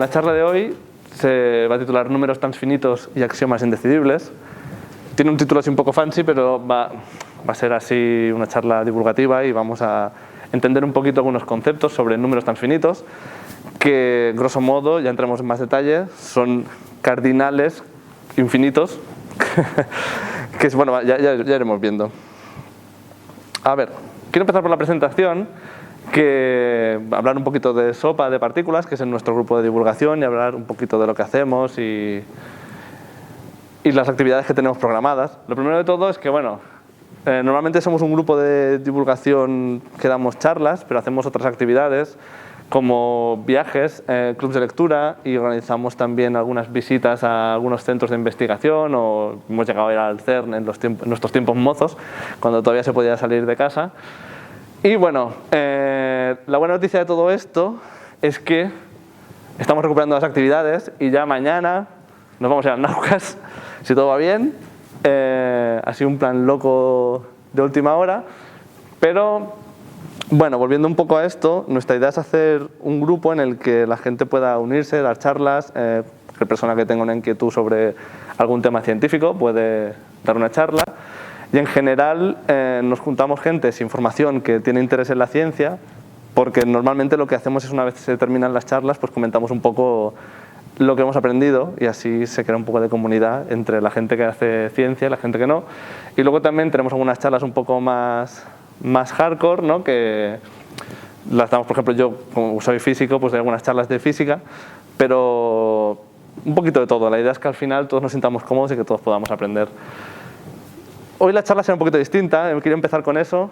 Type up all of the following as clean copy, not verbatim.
La charla de hoy se va a titular Números transfinitos y axiomas indecidibles. Tiene un título así un poco fancy, pero va a ser así una charla divulgativa y vamos a entender un poquito algunos conceptos sobre números transfinitos que, grosso modo, ya entramos en más detalle, son cardinales infinitos que es, bueno, ya iremos viendo. A ver, quiero empezar por la presentación, que hablar un poquito de SOPA de partículas, que es en nuestro grupo de divulgación, y hablar un poquito de lo que hacemos y las actividades que tenemos programadas. Lo primero de todo es que, bueno, normalmente somos un grupo de divulgación que damos charlas, pero hacemos otras actividades como viajes, clubs de lectura, y organizamos también algunas visitas a algunos centros de investigación, o hemos llegado a ir al CERN en nuestros tiempos mozos, cuando todavía se podía salir de casa. Y bueno, la buena noticia de todo esto es que estamos recuperando las actividades y ya mañana nos vamos a ir al Naucas, si todo va bien. Ha sido un plan loco de última hora, pero bueno, volviendo un poco a esto, nuestra idea es hacer un grupo en el que la gente pueda unirse, dar charlas. Cualquier persona que tenga una inquietud sobre algún tema científico puede dar una charla. Y en general nos juntamos gente sin formación que tiene interés en la ciencia, porque normalmente lo que hacemos es, una vez se terminan las charlas, pues comentamos un poco lo que hemos aprendido y así se crea un poco de comunidad entre la gente que hace ciencia y la gente que no. Y luego también tenemos algunas charlas un poco más hardcore, ¿no? Que las damos, por ejemplo, yo como soy físico, pues doy algunas charlas de física, pero un poquito de todo. La idea es que al final todos nos sintamos cómodos y que todos podamos aprender. Hoy la charla será un poquito distinta, quiero empezar con eso,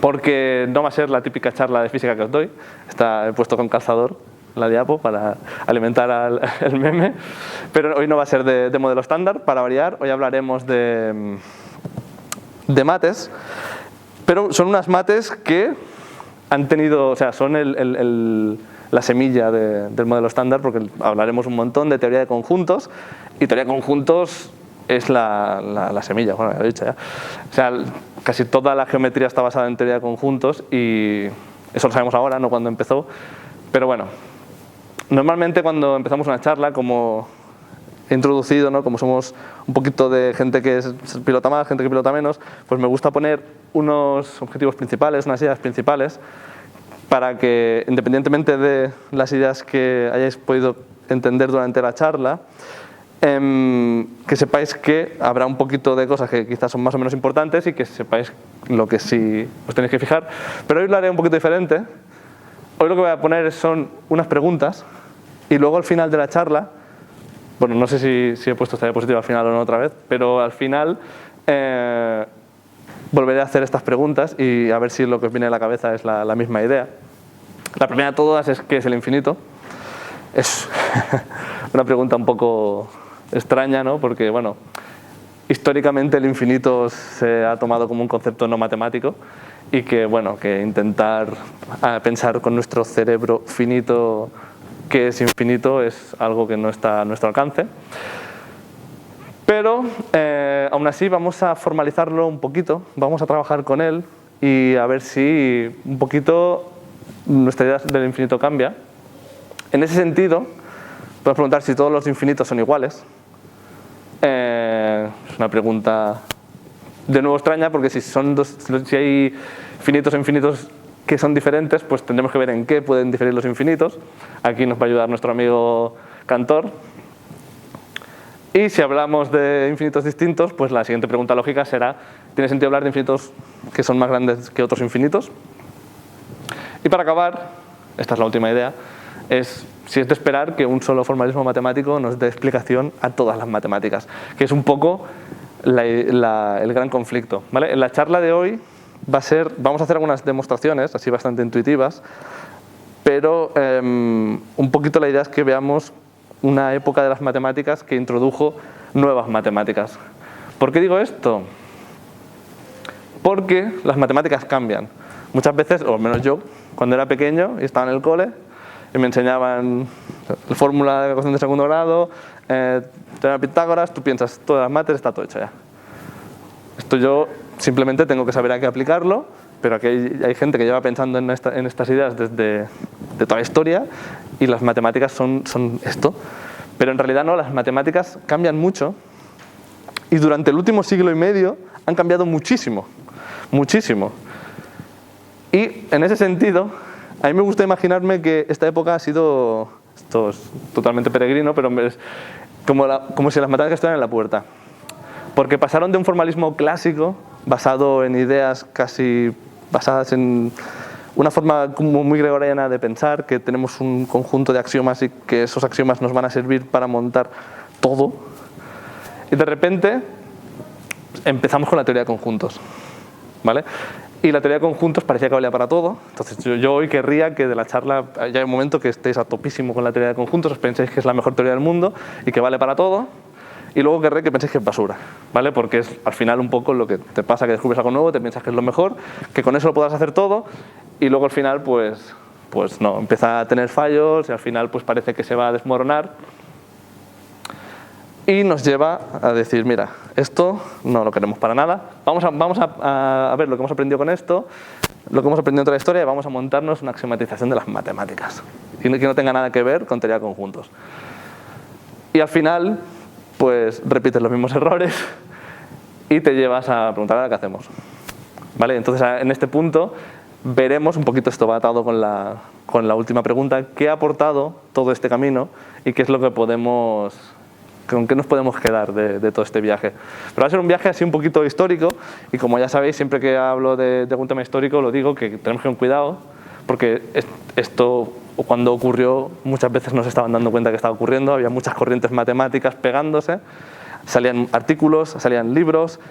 porque no va a ser la típica charla de física que os doy. He puesto con calzador la diapo para alimentar el meme, pero hoy no va a ser de modelo estándar, para variar. Hoy hablaremos de mates, pero son unas mates que han tenido, o sea, son la semilla del modelo estándar, porque hablaremos un montón de teoría de conjuntos, y teoría de conjuntos es la semilla, bueno, ya lo he dicho ya. O sea, casi toda la geometría está basada en teoría de conjuntos y eso lo sabemos ahora, no cuando empezó. Pero bueno, normalmente cuando empezamos una charla, como he introducido, ¿no? Como somos un poquito de gente que pilota más, gente que pilota menos, pues me gusta poner unos objetivos principales, unas ideas principales, para que, independientemente de las ideas que hayáis podido entender durante la charla, que sepáis que habrá un poquito de cosas que quizás son más o menos importantes y que sepáis lo que sí os tenéis que fijar. Pero hoy lo haré un poquito diferente. Hoy lo que voy a poner son unas preguntas y luego al final de la charla, bueno, no sé si he puesto esta diapositiva al final o no otra vez, pero al final volveré a hacer estas preguntas y a ver si lo que os viene a la cabeza es la misma idea. La primera de todas es ¿qué es el infinito? Es una pregunta un poco extraña, ¿no? Porque, bueno, históricamente el infinito se ha tomado como un concepto no matemático y que, bueno, que intentar pensar con nuestro cerebro finito que es infinito es algo que no está a nuestro alcance. Pero, aún así, vamos a formalizarlo un poquito, vamos a trabajar con él y a ver si un poquito nuestra idea del infinito cambia. En ese sentido, podemos preguntar si todos los infinitos son iguales. Es una pregunta de nuevo extraña, porque si hay finitos e infinitos que son diferentes, pues tendremos que ver en qué pueden diferir los infinitos. Aquí nos va a ayudar nuestro amigo Cantor. Y si hablamos de infinitos distintos, pues la siguiente pregunta lógica será: ¿tiene sentido hablar de infinitos que son más grandes que otros infinitos? Y para acabar, esta es la última idea, es si es de esperar que un solo formalismo matemático nos dé explicación a todas las matemáticas, que es un poco el gran conflicto, ¿vale? En la charla de hoy vamos a hacer algunas demostraciones, así bastante intuitivas, pero un poquito la idea es que veamos una época de las matemáticas que introdujo nuevas matemáticas. ¿Por qué digo esto? Porque las matemáticas cambian. Muchas veces, o al menos yo, cuando era pequeño y estaba en el cole, y me enseñaban la fórmula de ecuación de segundo grado, teorema de Pitágoras, tú piensas, todas las mates está todo hecho ya. Esto yo simplemente tengo que saber a qué aplicarlo pero aquí hay gente que lleva pensando en estas ideas desde toda la historia, y las matemáticas son esto. Pero en realidad no, las matemáticas cambian mucho, y durante el último siglo y medio han cambiado muchísimo, muchísimo. Y en ese sentido, a mí me gusta imaginarme que esta época ha sido, esto es totalmente peregrino, pero es como si las matemáticas estuvieran en la puerta. Porque pasaron de un formalismo clásico, basado en ideas casi basadas en una forma como muy gregoriana de pensar, que tenemos un conjunto de axiomas y que esos axiomas nos van a servir para montar todo. Y de repente empezamos con la teoría de conjuntos, ¿vale? Y la teoría de conjuntos parecía que valía para todo. Entonces yo hoy querría que de la charla haya un momento que estéis a topísimo con la teoría de conjuntos, os penséis que es la mejor teoría del mundo y que vale para todo. Y luego querré que penséis que es basura, ¿vale? Porque es al final un poco lo que te pasa, que descubres algo nuevo, te piensas que es lo mejor, que con eso lo podrás hacer todo, y luego al final pues no, empieza a tener fallos y al final pues parece que se va a desmoronar. Y nos lleva a decir, mira, esto no lo queremos para nada, vamos a ver lo que hemos aprendido con esto, lo que hemos aprendido en toda la historia, y vamos a montarnos una axiomatización de las matemáticas, y que no tenga nada que ver con teoría de conjuntos. Y al final pues repites los mismos errores y te llevas a preguntar ahora qué hacemos, ¿vale? Entonces en este punto veremos un poquito, esto va atado con la última pregunta, qué ha aportado todo este camino y qué es lo que con qué nos podemos quedar de todo este viaje. Pero va a ser un viaje así un poquito histórico, y como ya sabéis, siempre que hablo de algún tema histórico lo digo, que tenemos que tener cuidado, porque esto cuando ocurrió muchas veces no se estaban dando cuenta que estaba ocurriendo, había muchas corrientes matemáticas pegándose, salían artículos, salían libros,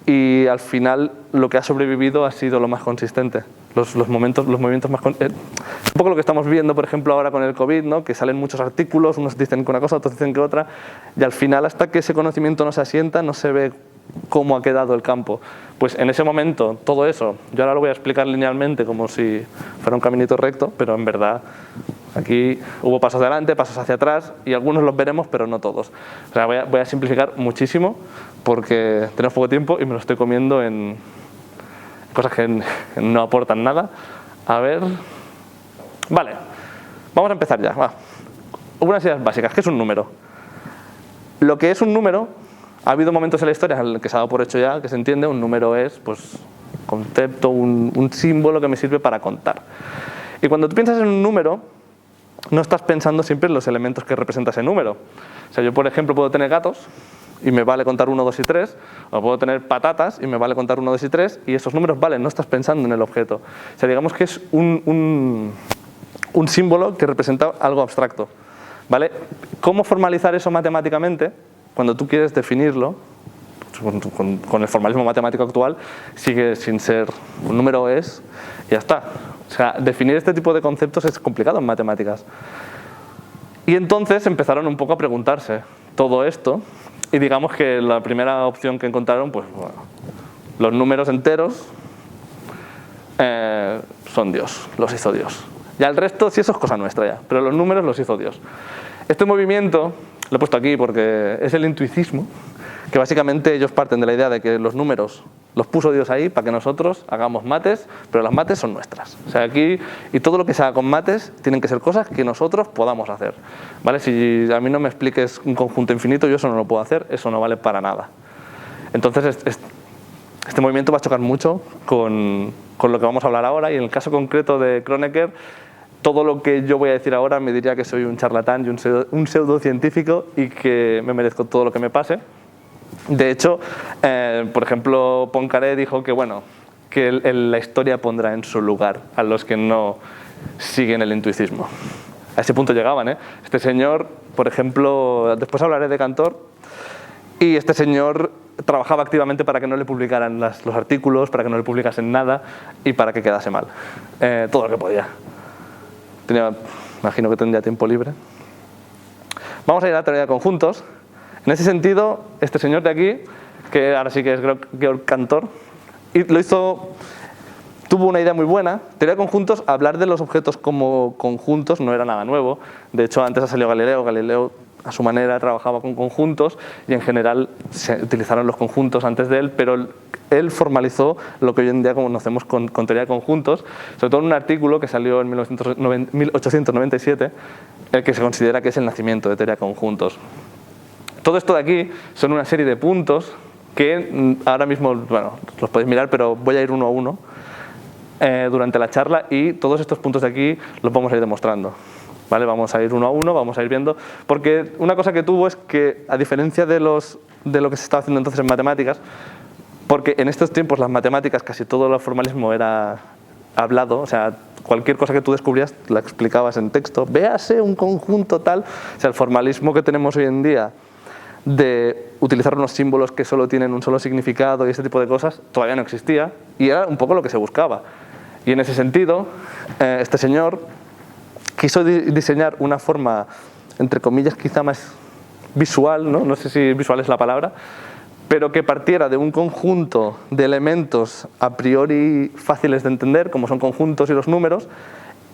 y al final lo que ha sobrevivido ha sido lo más consistente. Los movimientos más... un poco lo que estamos viendo, por ejemplo, ahora con el COVID, ¿no? Que salen muchos artículos, unos dicen que una cosa, otros dicen que otra, y al final, hasta que ese conocimiento no se asienta, no se ve cómo ha quedado el campo. Pues en ese momento, todo eso, yo ahora lo voy a explicar linealmente como si fuera un caminito recto, pero en verdad aquí hubo pasos adelante, pasos hacia atrás, y algunos los veremos, pero no todos. O sea, voy a simplificar muchísimo porque tenemos poco tiempo y me lo estoy comiendo en cosas que no aportan nada. A ver... Vale, vamos a empezar ya. Va. Unas ideas básicas. ¿Qué es un número? Lo que es un número, ha habido momentos en la historia en los que se ha dado por hecho ya, que se entiende, un número es pues concepto, un símbolo que me sirve para contar. Y cuando tú piensas en un número, no estás pensando siempre en los elementos que representa ese número. O sea, yo, por ejemplo, puedo tener gatos y me vale contar 1, 2 y 3, o puedo tener patatas y me vale contar 1, 2 y 3, y esos números valen, no estás pensando en el objeto. O sea, digamos que es un símbolo que representa algo abstracto, ¿vale? ¿Cómo formalizar eso matemáticamente? Cuando tú quieres definirlo, con el formalismo matemático actual, sigue sin ser un número, es, y ya está. O sea, definir este tipo de conceptos es complicado en matemáticas. Y entonces empezaron un poco a preguntarse todo esto, y digamos que la primera opción que encontraron, pues bueno, los números enteros son Dios, los hizo Dios. Ya el resto sí, eso es cosa nuestra ya, pero los números los hizo Dios. Este movimiento, lo he puesto aquí porque es el intuicismo, que básicamente ellos parten de la idea de que los números los puso Dios ahí para que nosotros hagamos mates, pero las mates son nuestras. O sea, aquí, y todo lo que se haga con mates tienen que ser cosas que nosotros podamos hacer, ¿vale? Si a mí no me expliques un conjunto infinito, yo eso no lo puedo hacer, eso no vale para nada. Entonces, este movimiento va a chocar mucho con lo que vamos a hablar ahora, y en el caso concreto de Kronecker, todo lo que yo voy a decir ahora me diría que soy un charlatán y un pseudocientífico y que me merezco todo lo que me pase. De hecho, por ejemplo, Poincaré dijo que, bueno, que la historia pondrá en su lugar a los que no siguen el intuitismo. A ese punto llegaban, ¿eh? Este señor, por ejemplo, después hablaré de Cantor, y este señor trabajaba activamente para que no le publicaran los artículos, para que no le publicasen nada y para que quedase mal. Todo lo que podía. Imagino que tendría tiempo libre. Vamos a ir a la teoría de conjuntos. En ese sentido, este señor de aquí, que ahora sí que es Georg Cantor, y tuvo una idea muy buena. Teoría de conjuntos, hablar de los objetos como conjuntos no era nada nuevo. De hecho, antes ha salido Galileo. Galileo a su manera trabajaba con conjuntos y en general se utilizaron los conjuntos antes de él, pero él formalizó lo que hoy en día conocemos con teoría de conjuntos, sobre todo en un artículo que salió en 1897, el que se considera que es el nacimiento de teoría de conjuntos. Todo esto de aquí son una serie de puntos que ahora mismo, bueno, los podéis mirar, pero voy a ir uno a uno durante la charla y todos estos puntos de aquí los vamos a ir demostrando. ¿Vale? Vamos a ir uno a uno, vamos a ir viendo, porque una cosa que tuvo es que, a diferencia de lo que se estaba haciendo entonces en matemáticas, porque en estos tiempos las matemáticas, casi todo el formalismo era hablado, o sea, cualquier cosa que tú descubrías la explicabas en texto, véase un conjunto tal, o sea, el formalismo que tenemos hoy en día de utilizar unos símbolos que solo tienen un solo significado y ese tipo de cosas, todavía no existía, y era un poco lo que se buscaba. Y en ese sentido, este señor quiso diseñar una forma, entre comillas, quizá más visual, ¿no? No sé si visual es la palabra, pero que partiera de un conjunto de elementos a priori fáciles de entender, como son conjuntos y los números,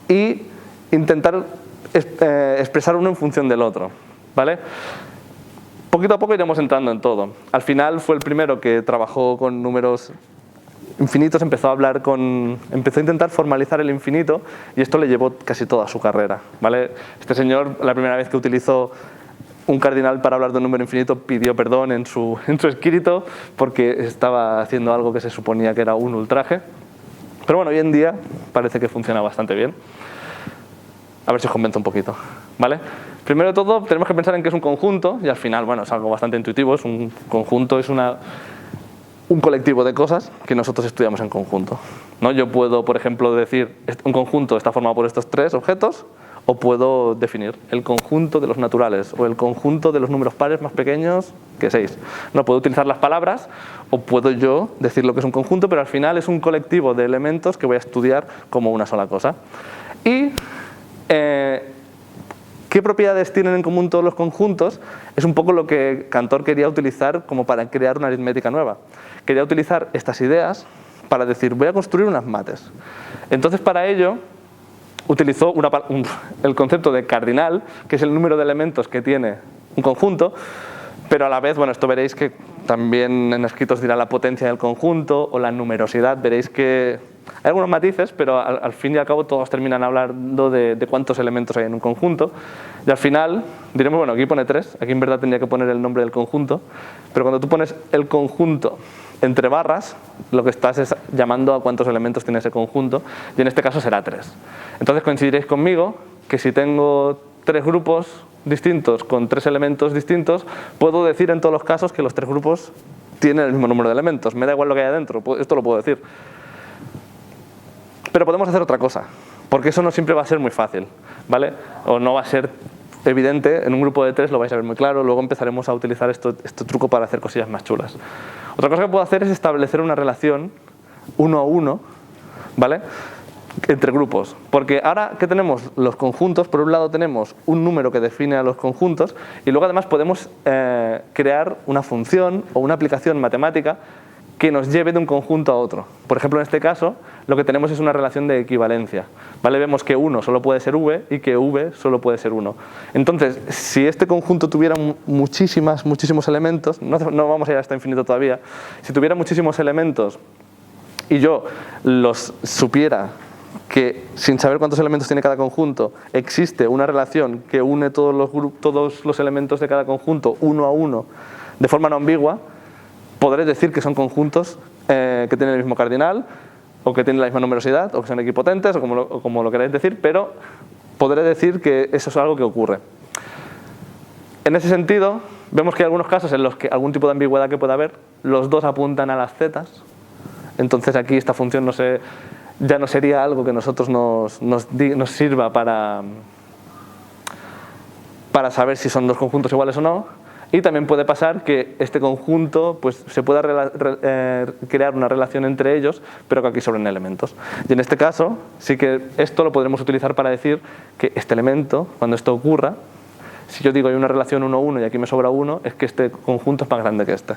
y intentar expresar uno en función del otro, ¿vale? Poquito a poco iremos entrando en todo. Al final fue el primero que trabajó con números infinitos, empezó a intentar formalizar el infinito y esto le llevó casi toda su carrera, ¿vale? Este señor, la primera vez que utilizó un cardinal para hablar de un número infinito, pidió perdón en su escrito porque estaba haciendo algo que se suponía que era un ultraje. Pero bueno, hoy en día parece que funciona bastante bien. A ver si os convenzo un poquito, ¿vale? Primero de todo, tenemos que pensar en qué es un conjunto y al final, bueno, es algo bastante intuitivo. Un conjunto es un colectivo de cosas que nosotros estudiamos en conjunto, ¿no? Yo puedo, por ejemplo, decir un conjunto está formado por estos tres objetos, o puedo definir el conjunto de los naturales o el conjunto de los números pares más pequeños que 6. No puedo utilizar las palabras o puedo yo decir lo que es un conjunto, pero al final es un colectivo de elementos que voy a estudiar como una sola cosa. Y ¿qué propiedades tienen en común todos los conjuntos? Es un poco lo que Cantor quería utilizar como para crear una aritmética nueva. Quería utilizar estas ideas para decir, voy a construir unas mates. Entonces, para ello, utilizó el concepto de cardinal, que es el número de elementos que tiene un conjunto, pero a la vez, bueno, esto veréis que también en escritos dirá la potencia del conjunto o la numerosidad, veréis que hay algunos matices, pero al fin y al cabo todos terminan hablando de cuántos elementos hay en un conjunto. Y al final diremos, bueno, aquí pone 3, aquí en verdad tendría que poner el nombre del conjunto, pero cuando tú pones el conjunto entre barras, lo que estás es llamando a cuántos elementos tiene ese conjunto, y en este caso será 3. Entonces coincidiréis conmigo que si tengo 3 grupos distintos con 3 elementos distintos, puedo decir en todos los casos que los 3 grupos tienen el mismo número de elementos. Me da igual lo que haya dentro, esto lo puedo decir. Pero podemos hacer otra cosa, porque eso no siempre va a ser muy fácil, ¿vale? O no va a ser evidente, en un grupo de 3 lo vais a ver muy claro, luego empezaremos a utilizar este truco para hacer cosillas más chulas. Otra cosa que puedo hacer es establecer una relación 1 a 1, ¿vale?, entre grupos, porque ahora que tenemos los conjuntos, por un lado tenemos un número que define a los conjuntos y luego además podemos crear una función o una aplicación matemática que nos lleve de un conjunto a otro. Por ejemplo, en este caso, lo que tenemos es una relación de equivalencia, ¿vale? Vemos que 1 solo puede ser v y que v solo puede ser 1. Entonces, si este conjunto tuviera muchísimos elementos, no vamos a ir hasta infinito todavía, si tuviera muchísimos elementos y yo los supiera que sin saber cuántos elementos tiene cada conjunto existe una relación que une todos los elementos de cada conjunto 1 a 1 de forma no ambigua, podré decir que son conjuntos que tienen el mismo cardinal o que tienen la misma numerosidad o que son equipotentes o como lo queráis decir, pero podré decir que eso es algo que ocurre. En ese sentido, vemos que hay algunos casos en los que algún tipo de ambigüedad que pueda haber, los dos apuntan a las zetas, entonces aquí esta función ya no sería algo que nosotros nos sirva para saber si son dos conjuntos iguales o no. Y también puede pasar que este conjunto pues, se pueda crear una relación entre ellos, pero que aquí sobren elementos. Y en este caso, sí que esto lo podremos utilizar para decir que este elemento, cuando esto ocurra, si yo digo hay una relación 1 a 1 y aquí me sobra 1, es que este conjunto es más grande que este.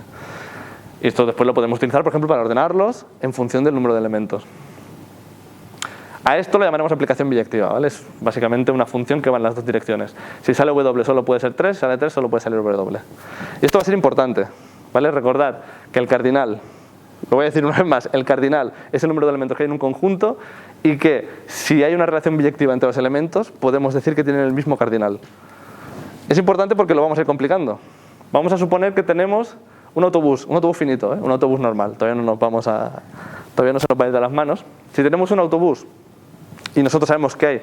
Y esto después lo podemos utilizar, por ejemplo, para ordenarlos en función del número de elementos. A esto lo llamaremos aplicación biyectiva, ¿vale? Es básicamente una función que va en las dos direcciones. Si sale W solo puede ser 3, si sale 3 solo puede salir W. Y esto va a ser importante, ¿vale? Recordad que el cardinal, lo voy a decir una vez más, el cardinal es el número de elementos que hay en un conjunto y que si hay una relación biyectiva entre los elementos, podemos decir que tienen el mismo cardinal. Es importante porque lo vamos a ir complicando. Vamos a suponer que tenemos un autobús finito, un autobús normal, todavía no se nos va a ir de las manos. Si tenemos un autobús y nosotros sabemos que hay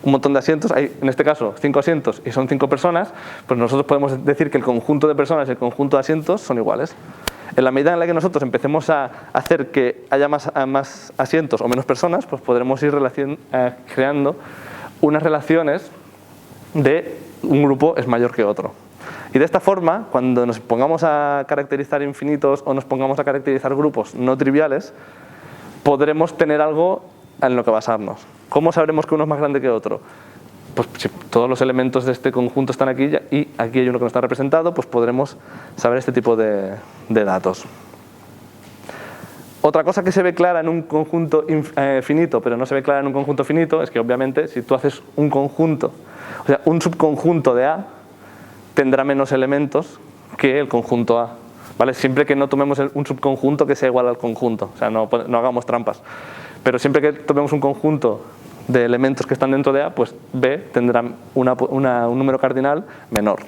un montón de asientos, hay en este caso 5 asientos y son 5 personas, pues nosotros podemos decir que el conjunto de personas y el conjunto de asientos son iguales. En la medida en la que nosotros empecemos a hacer que haya más asientos o menos personas, pues podremos ir creando unas relaciones de un grupo es mayor que otro. Y de esta forma, cuando nos pongamos a caracterizar infinitos o nos pongamos a caracterizar grupos no triviales, podremos tener algo en lo que basarnos. ¿Cómo sabremos que uno es más grande que otro? Pues si todos los elementos de este conjunto están aquí y aquí hay uno que no está representado, pues podremos saber este tipo de datos. Otra cosa que se ve clara en un conjunto finito, pero no se ve clara en un conjunto finito, es que obviamente si tú haces un conjunto, o sea, un subconjunto de A, tendrá menos elementos que el conjunto A, ¿vale? Siempre que no tomemos un subconjunto que sea igual al conjunto, o sea, no hagamos trampas. Pero siempre que tomemos un conjunto de elementos que están dentro de A, pues B tendrá un número cardinal menor.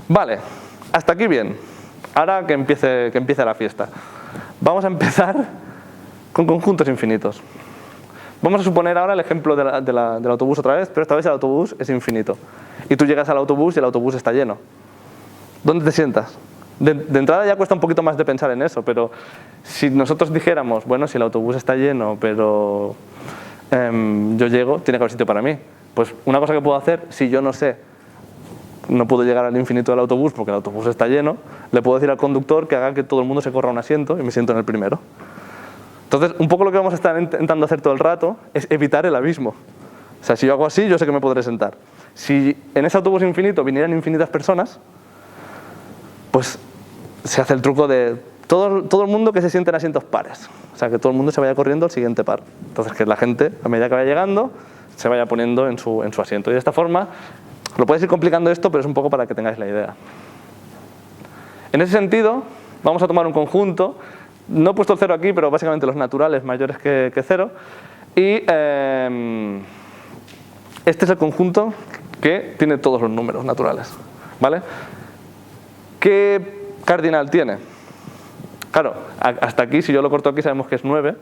Vale, hasta aquí bien. Ahora que empiece la fiesta. Vamos a empezar con conjuntos infinitos. Vamos a suponer ahora el ejemplo del autobús otra vez, pero esta vez el autobús es infinito. Y tú llegas al autobús y el autobús está lleno. ¿Dónde te sientas? De entrada ya cuesta un poquito más de pensar en eso, pero si nosotros dijéramos, bueno, si el autobús está lleno, pero yo llego, tiene que haber sitio para mí. Pues una cosa que puedo hacer, si yo no sé, no puedo llegar al infinito del autobús porque el autobús está lleno, le puedo decir al conductor que haga que todo el mundo se corra un asiento y me siento en el primero. Entonces, un poco lo que vamos a estar intentando hacer todo el rato es evitar el abismo. O sea, si yo hago así, yo sé que me podré sentar. Si en ese autobús infinito vinieran infinitas personas, pues se hace el truco de todo el mundo que se siente en asientos pares. O sea, que todo el mundo se vaya corriendo al siguiente par. Entonces, que la gente, a medida que vaya llegando, se vaya poniendo en su asiento. Y de esta forma, lo puedes ir complicando esto, pero es un poco para que tengáis la idea. En ese sentido, vamos a tomar un conjunto. No he puesto el 0 aquí, pero básicamente los naturales mayores que 0. Y este es el conjunto que tiene todos los números naturales, ¿vale? ¿Qué cardinal tiene? Claro, hasta aquí, si yo lo corto aquí, sabemos que es 9,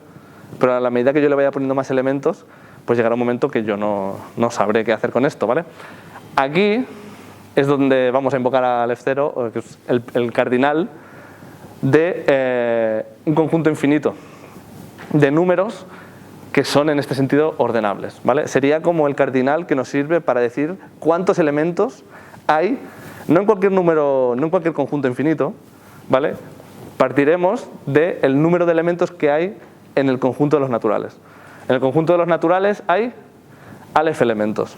pero a la medida que yo le vaya poniendo más elementos, pues llegará un momento que yo no sabré qué hacer con esto, ¿vale? Aquí es donde vamos a invocar al F0, que es el cardinal de un conjunto infinito de números que son en este sentido ordenables, ¿vale? Sería como el cardinal que nos sirve para decir cuántos elementos hay, no en cualquier número, no en cualquier conjunto infinito, ¿vale? Partiremos del número de elementos que hay en el conjunto de los naturales. En el conjunto de los naturales hay Aleph elementos.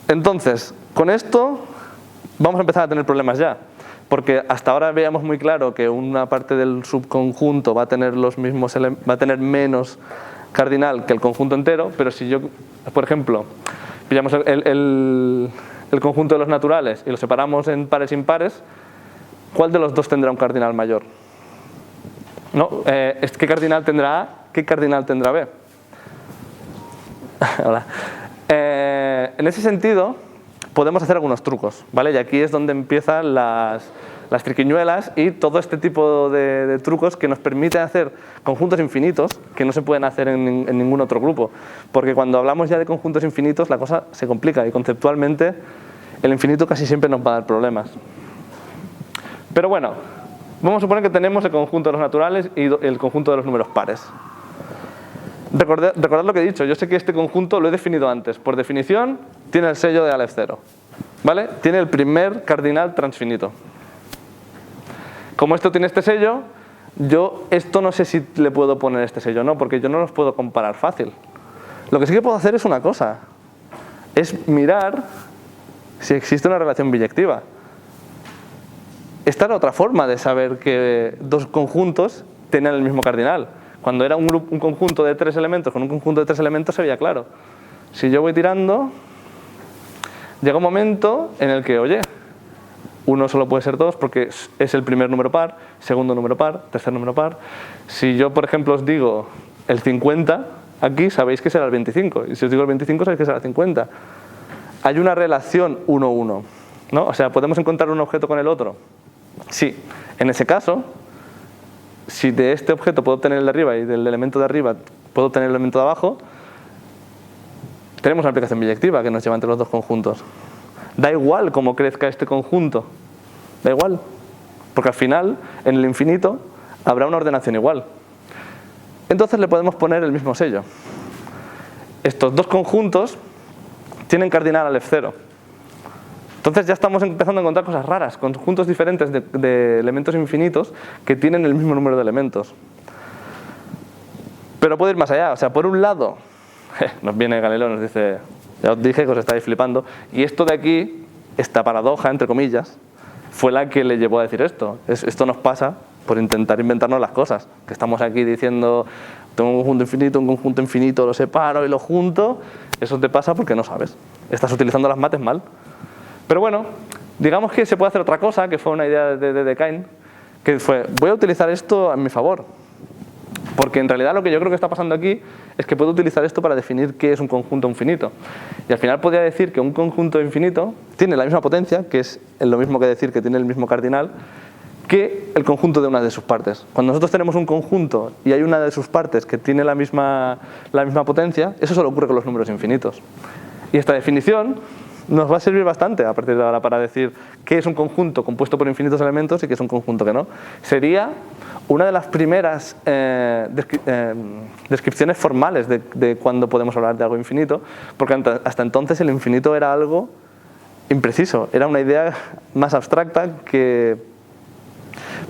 Entonces, con esto vamos a empezar a tener problemas ya. Porque hasta ahora veíamos muy claro que una parte del subconjunto va a tener menos cardinal que el conjunto entero, pero si yo, por ejemplo, pillamos el conjunto de los naturales y lo separamos en pares e impares, ¿cuál de los dos tendrá un cardinal mayor? ¿No? ¿Qué cardinal tendrá A? ¿Qué cardinal tendrá B? Hola. En ese sentido, podemos hacer algunos trucos, ¿vale? Y aquí es donde empiezan las triquiñuelas y todo este tipo de trucos que nos permiten hacer conjuntos infinitos que no se pueden hacer en ningún otro grupo. Porque cuando hablamos ya de conjuntos infinitos, la cosa se complica y conceptualmente el infinito casi siempre nos va a dar problemas. Pero bueno, vamos a suponer que tenemos el conjunto de los naturales y el conjunto de los números pares. Recordad lo que he dicho, yo sé que este conjunto lo he definido antes. Por definición, tiene el sello de Aleph 0, ¿vale? Tiene el primer cardinal transfinito. Como esto tiene este sello, esto no sé si le puedo poner este sello o no, porque yo no los puedo comparar fácil. Lo que sí que puedo hacer es una cosa, es mirar si existe una relación biyectiva. Esta era otra forma de saber que dos conjuntos tenían el mismo cardinal. Cuando era un conjunto de 3 elementos con un conjunto de 3 elementos se veía claro. Si yo voy tirando, llega un momento en el que, oye, uno solo puede ser 2 porque es el primer número par, segundo número par, tercer número par. Si yo, por ejemplo, os digo el 50, aquí sabéis que será el 25. Y si os digo el 25, sabéis que será el 50. Hay una relación 1-1, ¿no? O sea, ¿podemos encontrar un objeto con el otro? Sí. En ese caso, si de este objeto puedo obtener el de arriba y del elemento de arriba puedo obtener el elemento de abajo, tenemos una aplicación biyectiva que nos lleva entre los dos conjuntos. Da igual cómo crezca este conjunto, da igual, porque al final, en el infinito, habrá una ordenación igual. Entonces le podemos poner el mismo sello. Estos dos conjuntos tienen cardinal Aleph 0. Entonces ya estamos empezando a encontrar cosas raras, conjuntos diferentes de elementos infinitos que tienen el mismo número de elementos. Pero puedo ir más allá, o sea, por un lado, nos viene Galileo y nos dice, ya os dije que os estáis flipando, y esto de aquí, esta paradoja, entre comillas, fue la que le llevó a decir esto. Esto nos pasa por intentar inventarnos las cosas, que estamos aquí diciendo, tengo un conjunto infinito, lo separo y lo junto, eso te pasa porque no sabes, estás utilizando las mates mal. Pero bueno, digamos que se puede hacer otra cosa, que fue una idea de Dedekind, que fue, voy a utilizar esto a mi favor. Porque en realidad lo que yo creo que está pasando aquí es que puedo utilizar esto para definir qué es un conjunto infinito. Y al final podría decir que un conjunto infinito tiene la misma potencia, que es lo mismo que decir que tiene el mismo cardinal, que el conjunto de una de sus partes. Cuando nosotros tenemos un conjunto y hay una de sus partes que tiene la misma potencia, eso solo ocurre con los números infinitos. Y esta definición nos va a servir bastante a partir de ahora para decir qué es un conjunto compuesto por infinitos elementos y qué es un conjunto que no. Sería una de las primeras descripciones formales de cuándo podemos hablar de algo infinito, porque hasta entonces el infinito era algo impreciso, era una idea más abstracta que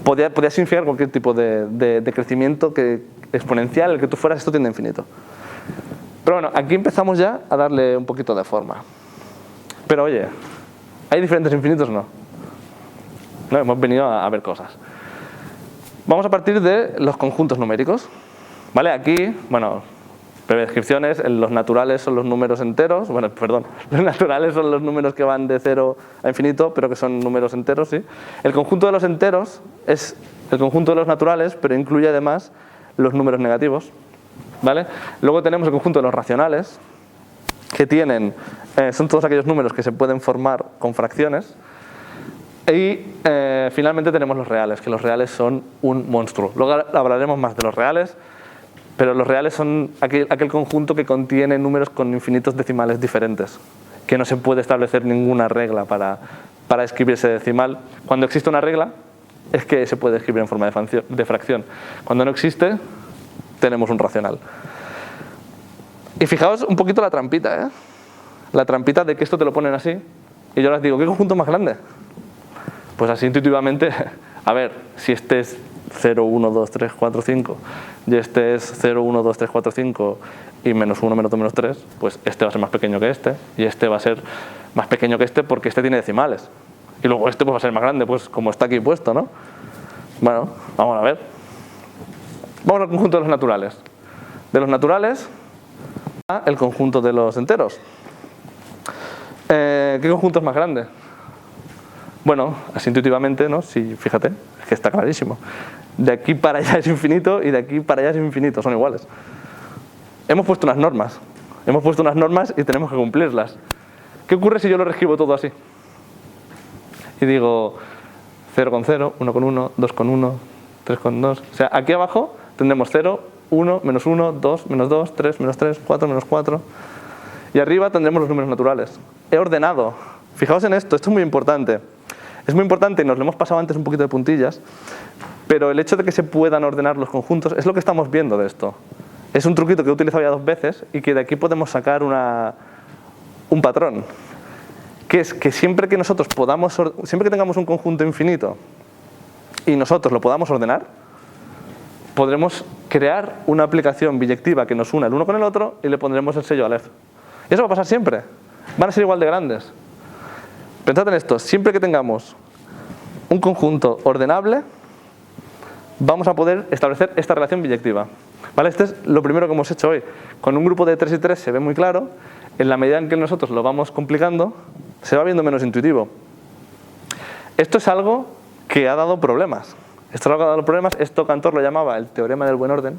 podía significar cualquier tipo de crecimiento exponencial, el que tú fueras, esto tiende a infinito. Pero bueno, aquí empezamos ya a darle un poquito de forma. Pero oye, ¿hay diferentes infinitos o no? No, hemos venido a ver cosas. Vamos a partir de los conjuntos numéricos. ¿Vale? Aquí, bueno, breve descripciones, los naturales son los números enteros, bueno, perdón, los naturales son los números que van de 0 a infinito, pero que son números enteros, ¿sí? El conjunto de los enteros es el conjunto de los naturales, pero incluye además los números negativos, ¿vale? Luego tenemos el conjunto de los racionales, que tienen, son todos aquellos números que se pueden formar con fracciones. Y finalmente tenemos los reales, que los reales son un monstruo. Luego hablaremos más de los reales, pero los reales son aquel conjunto que contiene números con infinitos decimales diferentes, que no se puede establecer ninguna regla para escribir ese decimal. Cuando existe una regla, es que se puede escribir en forma de fracción. Cuando no existe, tenemos un racional. Y fijaos un poquito la trampita, ¿eh? La trampita de que esto te lo ponen así, y yo les digo, ¿qué conjunto más grande? Pues así intuitivamente, a ver, si este es 0, 1, 2, 3, 4, 5 y este es 0, 1, 2, 3, 4, 5 y menos 1, menos 2, menos 3, pues este va a ser más pequeño que este y este va a ser más pequeño que este porque este tiene decimales. Y luego este pues va a ser más grande, pues como está aquí puesto, ¿no? Bueno, vamos a ver. Vamos al conjunto de los naturales. De los naturales a el conjunto de los enteros. ¿Qué conjunto es más grande? Bueno, así intuitivamente, ¿no? Sí, fíjate, es que está clarísimo. De aquí para allá es infinito y de aquí para allá es infinito, son iguales. Hemos puesto unas normas y tenemos que cumplirlas. ¿Qué ocurre si yo lo reescribo todo así? Y digo 0 con 0, 1 con 1, 2 con 1, 3 con 2. O sea, aquí abajo tendremos 0, 1, menos 1, 2, menos 2, 3, menos 3, 4, menos 4. Y arriba tendremos los números naturales. He ordenado. Fijaos en esto es muy importante. Es muy importante y nos lo hemos pasado antes un poquito de puntillas, pero el hecho de que se puedan ordenar los conjuntos es lo que estamos viendo de esto. Es un truquito que he utilizado ya 2 veces y que de aquí podemos sacar un patrón, que es que siempre que tengamos un conjunto infinito y nosotros lo podamos ordenar, podremos crear una aplicación biyectiva que nos una el uno con el otro y le pondremos el sello Aleph. Y eso va a pasar siempre. Van a ser igual de grandes. Pensad en esto, siempre que tengamos un conjunto ordenable, vamos a poder establecer esta relación biyectiva. ¿Vale? Este es lo primero que hemos hecho hoy. Con un grupo de 3 y 3 se ve muy claro. En la medida en que nosotros lo vamos complicando, se va viendo menos intuitivo. Esto es algo que ha dado problemas. Esto Cantor lo llamaba el teorema del buen orden.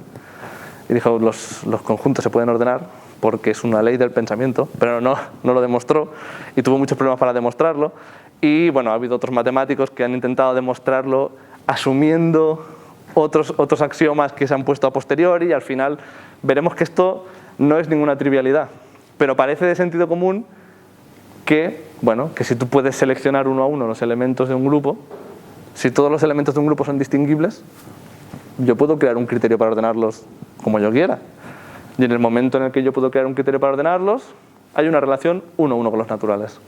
Y dijo, los conjuntos se pueden ordenar porque es una ley del pensamiento, pero no lo demostró y tuvo muchos problemas para demostrarlo. Y bueno, ha habido otros matemáticos que han intentado demostrarlo asumiendo otros axiomas que se han puesto a posteriori, y al final veremos que esto no es ninguna trivialidad, pero parece de sentido común que si tú puedes seleccionar uno a uno los elementos de un grupo, si todos los elementos de un grupo son distinguibles, yo puedo crear un criterio para ordenarlos como yo quiera. Y en el momento en el que yo puedo crear un criterio para ordenarlos, hay una relación 1-1 con los naturales.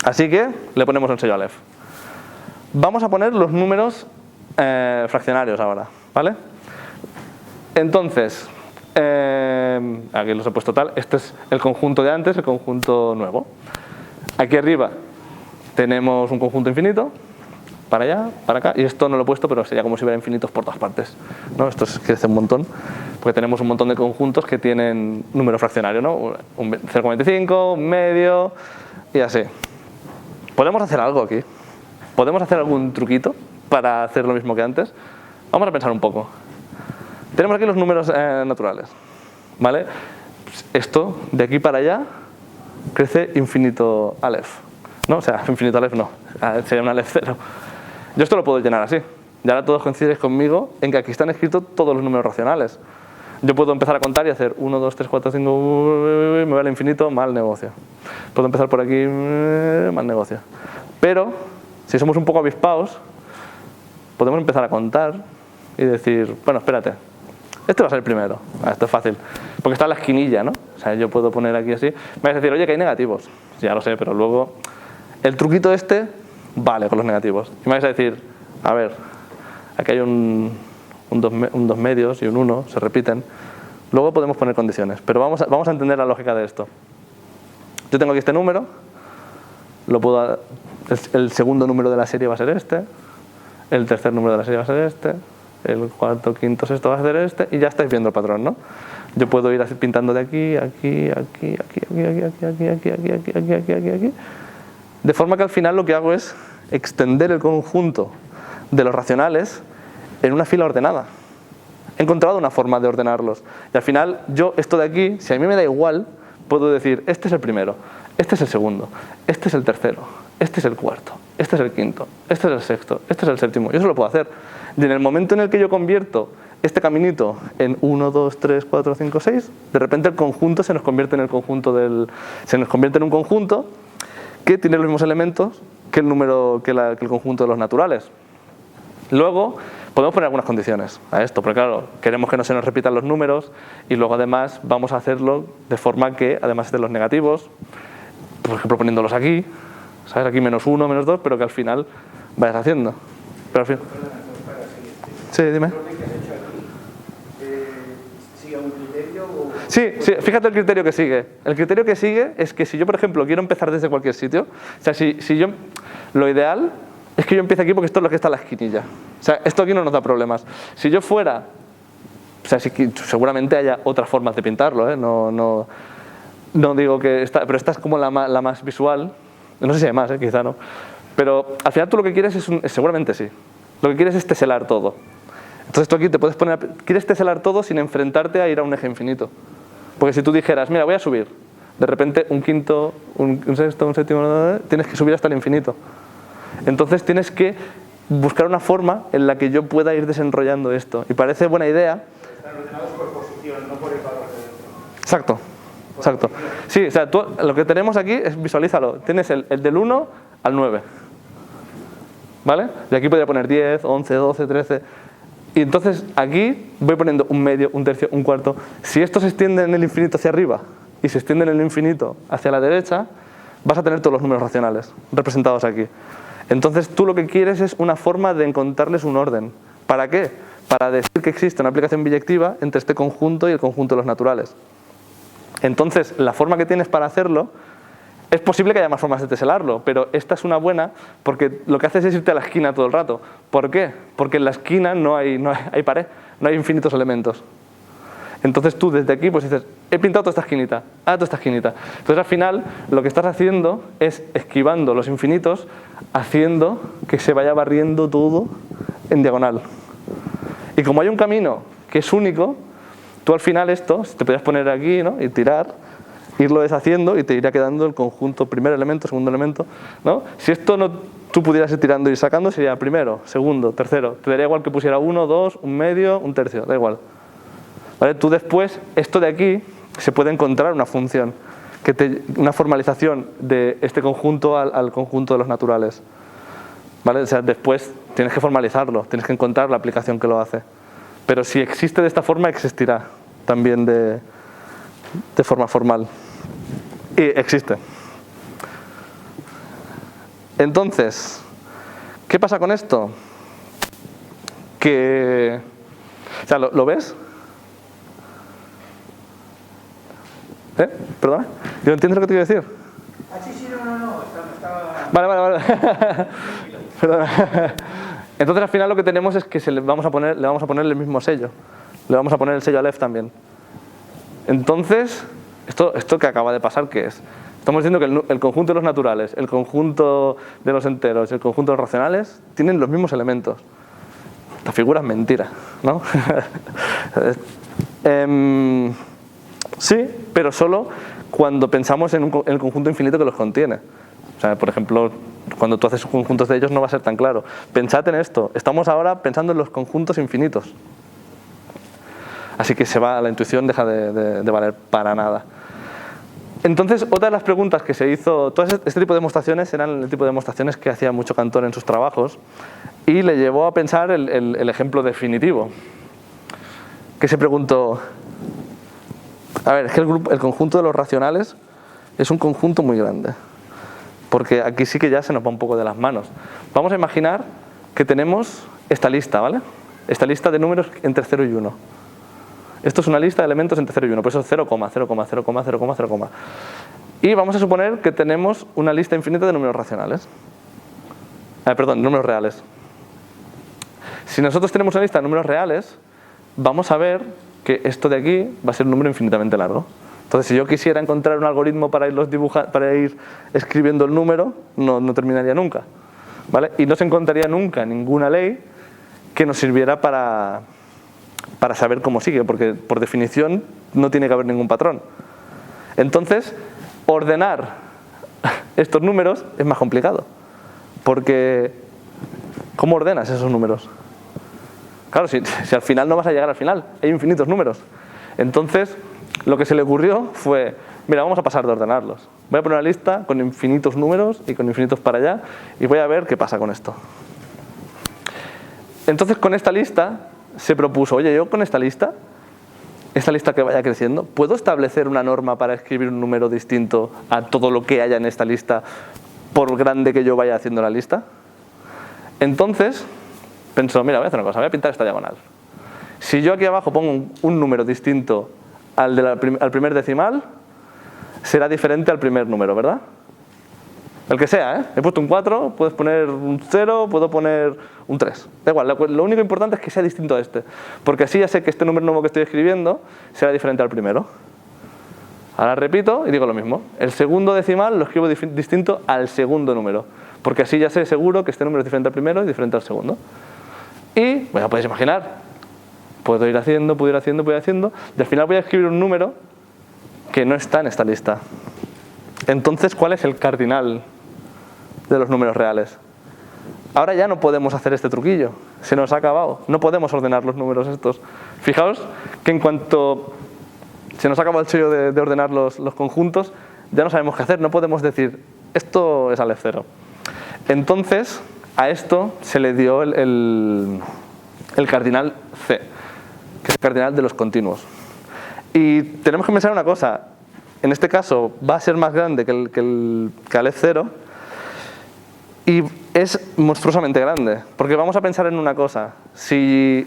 Así que le ponemos el sello Aleph. Vamos a poner los números fraccionarios ahora, ¿vale? Entonces, aquí los he puesto tal. Este es el conjunto de antes, el conjunto nuevo. Aquí arriba tenemos un conjunto infinito, para allá, para acá, y esto no lo he puesto, pero sería como si hubiera infinitos por todas partes, ¿no? Esto crece un montón, porque tenemos un montón de conjuntos que tienen número fraccionario, ¿no? Un 0,25, un medio, y así. ¿Podemos hacer algo aquí? ¿Podemos hacer algún truquito para hacer lo mismo que antes? Vamos a pensar un poco. Tenemos aquí los números naturales, ¿vale? Esto, de aquí para allá, crece infinito Aleph, ¿no? O sea, infinito Aleph no, sería un Aleph 0. Yo esto lo puedo llenar así. Y ahora todos coincides conmigo en que aquí están escritos todos los números racionales. Yo puedo empezar a contar y hacer 1, 2, 3, 4, 5, me voy al infinito, mal negocio. Puedo empezar por aquí, mal negocio. Pero, si somos un poco avispados, podemos empezar a contar y decir, bueno, espérate, este va a ser el primero. Esto es fácil, porque está en la esquinilla, ¿no? O sea, yo puedo poner aquí así. Me vas a decir, oye, que hay negativos. Ya lo sé, pero luego el truquito este vale con los negativos. Y me vas a decir, a ver, aquí hay un 2 medios y un 1, se repiten. Luego podemos poner condiciones, pero vamos a entender la lógica de esto. Yo tengo aquí este número, el segundo número de la serie va a ser este, el tercer número de la serie va a ser este, el cuarto, quinto, sexto va a ser este, y ya estáis viendo el patrón, ¿no? Yo puedo ir así pintando de aquí, aquí, aquí, aquí, aquí, aquí, aquí, aquí, aquí, aquí, aquí, aquí, aquí, aquí, aquí, de forma que al final lo que hago es extender el conjunto de los racionales en una fila ordenada. He encontrado una forma de ordenarlos. Y al final, yo esto de aquí, si a mí me da igual, puedo decir, este es el primero, este es el segundo, este es el tercero, este es el cuarto, este es el quinto, este es el sexto, este es el séptimo. Yo eso lo puedo hacer. Y en el momento en el que yo convierto este caminito en 1, 2, 3, 4, 5, 6, de repente el conjunto se nos convierte en el conjunto se nos convierte en un conjunto que tiene los mismos elementos que el conjunto de los naturales. Luego podemos poner algunas condiciones a esto, porque claro, queremos que no se nos repitan los números y luego además vamos a hacerlo de forma que además de los negativos, por ejemplo poniéndolos aquí, ¿sabes? Aquí -1, -2, pero que al final vayas haciendo. Pero al fin... Sí, dime. ¿Sigue un criterio? Sí, fíjate el criterio que sigue. El criterio que sigue es que si yo, por ejemplo, quiero empezar desde cualquier sitio, o sea, si yo, lo ideal es que yo empiece aquí porque esto es lo que está en la esquinilla. O sea, esto aquí no nos da problemas. Si yo fuera, o sea, seguramente haya otras formas de pintarlo, ¿eh? No digo que esta, pero esta es como la más visual. No sé si hay más, quizá no. Pero al final tú lo que quieres seguramente sí. Lo que quieres es teselar todo. Entonces tú aquí te puedes poner, quieres teselar todo sin enfrentarte a ir a un eje infinito. Porque si tú dijeras, mira, voy a subir, de repente un quinto, un sexto, un séptimo, tienes que subir hasta el infinito. Entonces tienes que buscar una forma en la que yo pueda ir desenrollando esto. Y parece buena idea. Están ordenados por posición, no por el valor de dentro. Exacto. Exacto. Sí, o sea, tú, lo que tenemos aquí es, visualízalo, tienes el del 1 al 9. ¿Vale? Y aquí podría poner 10, 11, 12, 13. Y entonces aquí voy poniendo un medio, un tercio, un cuarto. Si esto se extiende en el infinito hacia arriba y se extiende en el infinito hacia la derecha, vas a tener todos los números racionales representados aquí. Entonces tú lo que quieres es una forma de encontrarles un orden. ¿Para qué? Para decir que existe una aplicación biyectiva entre este conjunto y el conjunto de los naturales. Entonces la forma que tienes para hacerlo Es posible que haya más formas de teselarlo, pero esta es una buena porque lo que haces es irte a la esquina todo el rato. ¿Por qué? Porque en la esquina no hay pared, no hay infinitos elementos. Entonces tú desde aquí pues dices, he pintado toda esta esquinita, toda esta esquinita. Entonces al final lo que estás haciendo es esquivando los infinitos, haciendo que se vaya barriendo todo en diagonal. Y como hay un camino que es único, tú al final esto, te podrías poner aquí, ¿no? Y tirar, irlo deshaciendo y te irá quedando el conjunto primer elemento, segundo elemento, ¿no? Si esto no, tú pudieras ir tirando y sacando, sería primero, segundo, tercero. Te daría igual que pusiera 1, 2, un medio, un tercio, da igual. ¿Vale? Tú después, esto de aquí, se puede encontrar una función, una formalización de este conjunto al conjunto de los naturales. ¿Vale? O sea, después tienes que formalizarlo, tienes que encontrar la aplicación que lo hace. Pero si existe de esta forma, existirá también de forma formal. Y existe. Entonces, ¿qué pasa con esto? Que, o sea, ¿lo ves? ¿Perdona? ¿Yo entiendo lo que te quiero decir? Sí, no. Estaba... Vale. Perdona. Entonces al final lo que tenemos es que le vamos a poner el mismo sello. Le vamos a poner el sello Aleph también. Entonces, esto que acaba de pasar, ¿qué es? Estamos diciendo que el conjunto de los naturales, el conjunto de los enteros y el conjunto de los racionales tienen los mismos elementos. Esta figura es mentira, ¿no? Sí, pero solo cuando pensamos en el conjunto infinito que los contiene. O sea, por ejemplo, cuando tú haces conjuntos de ellos no va a ser tan claro. Pensad en esto. Estamos ahora pensando en los conjuntos infinitos. Así que la intuición deja de valer para nada. Entonces, otra de las preguntas que se hizo, todas este tipo de demostraciones eran el tipo de demostraciones que hacía mucho Cantor en sus trabajos y le llevó a pensar el ejemplo definitivo. Que se preguntó, a ver, es que el conjunto de los racionales es un conjunto muy grande. Porque aquí sí que ya se nos va un poco de las manos. Vamos a imaginar que tenemos esta lista, ¿vale? Esta lista de números entre 0 y 1. Esto es una lista de elementos entre 0 y 1, por eso es 0, 0, 0, 0, 0. Y vamos a suponer que tenemos una lista infinita de números racionales. Números reales. Si nosotros tenemos una lista de números reales, vamos a ver que esto de aquí va a ser un número infinitamente largo. Entonces, si yo quisiera encontrar un algoritmo para ir escribiendo el número, no terminaría nunca, ¿vale? Y no se encontraría nunca ninguna ley que nos sirviera para saber cómo sigue, porque por definición no tiene que haber ningún patrón. Entonces, ordenar estos números es más complicado, porque ¿cómo ordenas esos números? Claro, si al final no vas a llegar al final, hay infinitos números. Entonces, lo que se le ocurrió fue, mira, vamos a pasar de ordenarlos. Voy a poner una lista con infinitos números y con infinitos para allá y voy a ver qué pasa con esto. Entonces, con esta lista se propuso, oye, yo con esta lista que vaya creciendo, ¿puedo establecer una norma para escribir un número distinto a todo lo que haya en esta lista por grande que yo vaya haciendo la lista? Entonces, pensó, mira, voy a hacer una cosa, voy a pintar esta diagonal. Si yo aquí abajo pongo un número distinto al primer decimal, será diferente al primer número, ¿verdad? El que sea, ¿eh? He puesto un 4, puedes poner un 0, puedo poner un 3. Da igual, lo único importante es que sea distinto a este. Porque así ya sé que este número nuevo que estoy escribiendo será diferente al primero. Ahora repito y digo lo mismo. El segundo decimal lo escribo distinto al segundo número. Porque así ya sé seguro que este número es diferente al primero y diferente al segundo. Y, bueno, podéis imaginar, puedo ir haciendo, y al final voy a escribir un número que no está en esta lista. Entonces, ¿cuál es el cardinal de los números reales? Ahora ya no podemos hacer este truquillo, se nos ha acabado, no podemos ordenar los números estos. Fijaos que en cuanto se nos acaba el sello de ordenar los conjuntos, ya no sabemos qué hacer, no podemos decir, esto es Aleph 0. Entonces, a esto se le dio el cardinal C, que es el cardinal de los continuos. Y tenemos que pensar una cosa, en este caso va a ser más grande que Aleph 0 y es monstruosamente grande, porque vamos a pensar en una cosa, si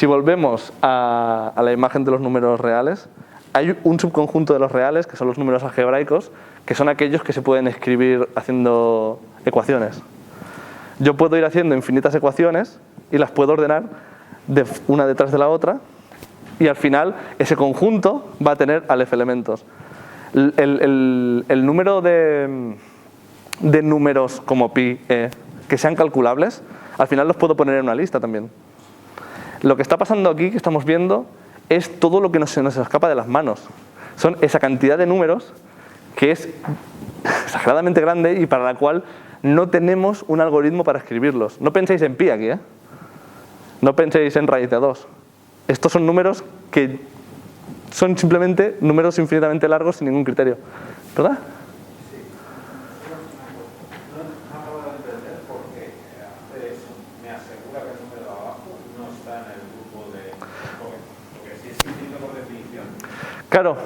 volvemos a la imagen de los números reales, hay un subconjunto de los reales, que son los números algebraicos, que son aquellos que se pueden escribir haciendo ecuaciones. Yo puedo ir haciendo infinitas ecuaciones y las puedo ordenar una detrás de la otra, y al final ese conjunto va a tener Aleph elementos. El número de números como pi, que sean calculables, al final los puedo poner en una lista también. Lo que está pasando aquí, que estamos viendo, es todo lo que se nos escapa de las manos. Son esa cantidad de números que es exageradamente grande y para la cual no tenemos un algoritmo para escribirlos. No penséis en pi aquí, no penséis en raíz de 2. Estos son números que son simplemente números infinitamente largos sin ningún criterio. ¿Verdad? Claro.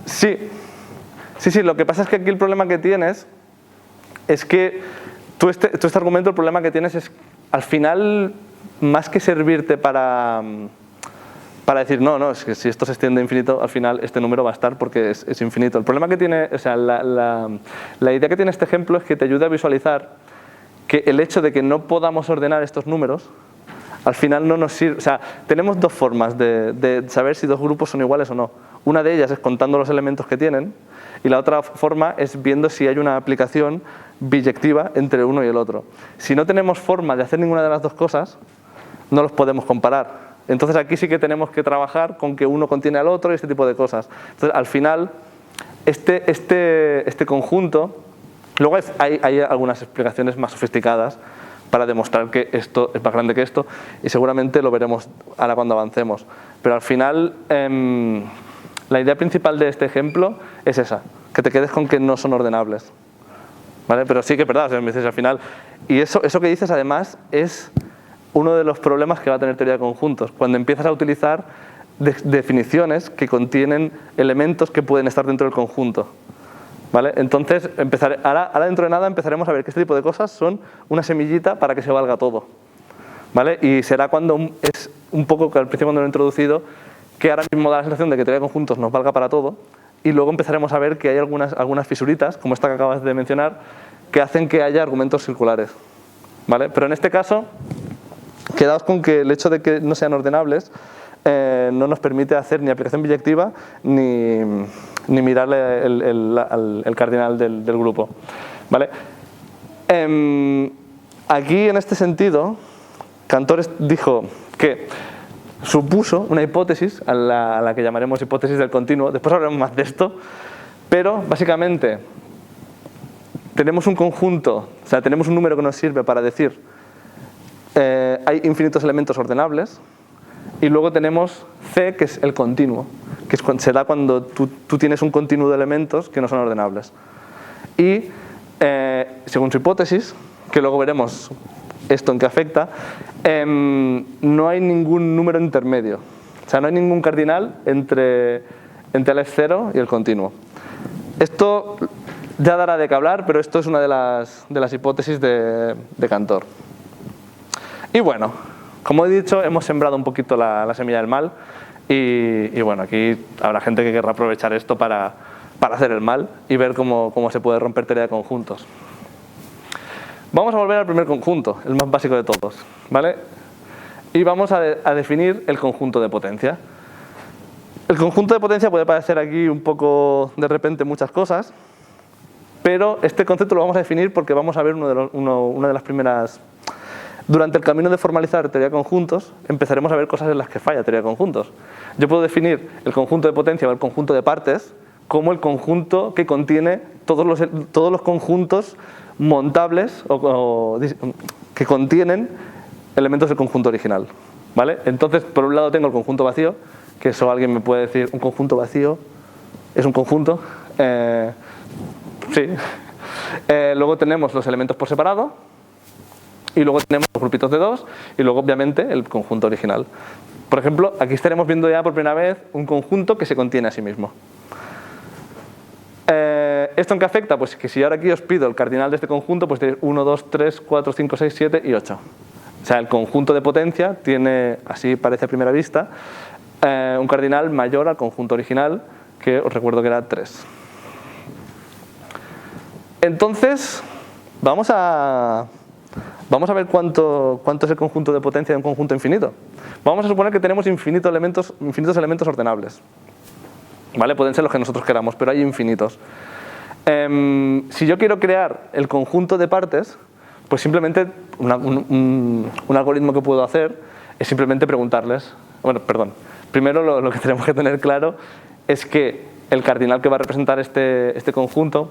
Sí, lo que pasa es que aquí el problema que tienes es que tú este argumento, el problema que tienes es, al final, más que servirte para decir, no, es que si esto se extiende a infinito, al final este número va a estar porque es infinito. El problema que tiene, o sea, la idea que tiene este ejemplo es que te ayuda a visualizar que el hecho de que no podamos ordenar estos números, al final no nos sirve. O sea, tenemos dos formas de saber si dos grupos son iguales o no. Una de ellas es contando los elementos que tienen, y la otra forma es viendo si hay una aplicación biyectiva entre uno y el otro. Si no tenemos forma de hacer ninguna de las dos cosas, no los podemos comparar. Entonces aquí sí que tenemos que trabajar con que uno contiene al otro y este tipo de cosas. Entonces al final, este conjunto, luego hay algunas explicaciones más sofisticadas para demostrar que esto es más grande que esto, y seguramente lo veremos ahora cuando avancemos. Pero al final, la idea principal de este ejemplo es esa, que te quedes con que no son ordenables. ¿Vale? Pero sí que es verdad, o sea, me dices al final. Y eso que dices además es uno de los problemas que va a tener teoría de conjuntos, cuando empiezas a utilizar definiciones que contienen elementos que pueden estar dentro del conjunto. ¿Vale? Entonces, ahora dentro de nada empezaremos a ver que este tipo de cosas son una semillita para que se valga todo. ¿Vale? Y será cuando es un poco, que al principio cuando lo he introducido, que ahora mismo da la sensación de que teoría de conjuntos nos valga para todo, y luego empezaremos a ver que hay algunas fisuritas, como esta que acabas de mencionar, que hacen que haya argumentos circulares. ¿Vale? Pero en este caso, quedaos con que el hecho de que no sean ordenables no nos permite hacer ni aplicación biyectiva ni mirarle el cardinal del grupo. ¿Vale? Aquí, en este sentido, Cantor dijo que supuso una hipótesis a la que llamaremos hipótesis del continuo. Después hablaremos más de esto, pero básicamente tenemos un conjunto, o sea, tenemos un número que nos sirve para decir hay infinitos elementos ordenables, y luego tenemos C, que es el continuo, que se da cuando tú tienes un continuo de elementos que no son ordenables. Y según su hipótesis, que luego veremos esto en qué afecta, no hay ningún número intermedio. O sea, no hay ningún cardinal entre el F0 y el continuo. Esto ya dará de qué hablar, pero esto es una de las hipótesis de Cantor. Y bueno, como he dicho, hemos sembrado un poquito la semilla del mal, y bueno, aquí habrá gente que querrá aprovechar esto para hacer el mal y ver cómo se puede romper teoría de conjuntos. Vamos a volver al primer conjunto, el más básico de todos, ¿vale? Y vamos a definir el conjunto de potencia. El conjunto de potencia puede parecer aquí un poco de repente muchas cosas, pero este concepto lo vamos a definir porque vamos a ver una de las primeras. Durante el camino de formalizar teoría de conjuntos, empezaremos a ver cosas en las que falla teoría de conjuntos. Yo puedo definir el conjunto de potencia o el conjunto de partes como el conjunto que contiene todos los conjuntos montables o que contienen elementos del conjunto original. ¿Vale? Entonces, por un lado tengo el conjunto vacío, que eso alguien me puede decir, ¿un conjunto vacío es un conjunto? Sí. Luego tenemos los elementos por separado, y luego tenemos los grupitos de dos, y luego obviamente el conjunto original. Por ejemplo, aquí estaremos viendo ya por primera vez un conjunto que se contiene a sí mismo. ¿Esto en qué afecta? Pues que si ahora aquí os pido el cardinal de este conjunto, pues tenéis 1, 2, 3, 4, 5, 6, 7 y 8. O sea, el conjunto de potencia tiene, así parece a primera vista, un cardinal mayor al conjunto original, que os recuerdo que era 3. Entonces, vamos a ver cuánto es el conjunto de potencia de un conjunto infinito. Vamos a suponer que tenemos infinitos elementos ordenables. ¿Vale? Pueden ser los que nosotros queramos, pero hay infinitos. Si yo quiero crear el conjunto de partes, pues simplemente un algoritmo que puedo hacer es simplemente preguntarles. Bueno, perdón. Primero lo que tenemos que tener claro es que el cardinal que va a representar este conjunto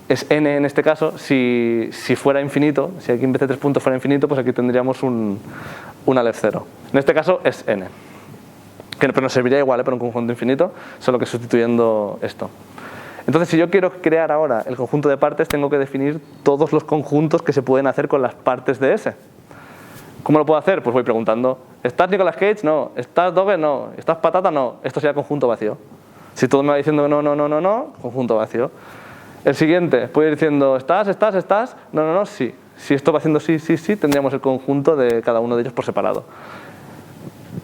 es n en este caso. Si fuera infinito, si aquí en vez de 3 puntos fuera infinito, pues aquí tendríamos un Aleph 0. En este caso es n. Pero nos serviría igual para un conjunto infinito, solo que sustituyendo esto. Entonces, si yo quiero crear ahora el conjunto de partes, tengo que definir todos los conjuntos que se pueden hacer con las partes de S. ¿Cómo lo puedo hacer? Pues voy preguntando, ¿estás Nicolas Cage? No. ¿Estás Doge? No. ¿Estás Patata? No. Esto sería conjunto vacío. Si todo me va diciendo no, conjunto vacío. El siguiente, puedo ir diciendo, ¿estás? No, sí. Si esto va haciendo sí, tendríamos el conjunto de cada uno de ellos por separado.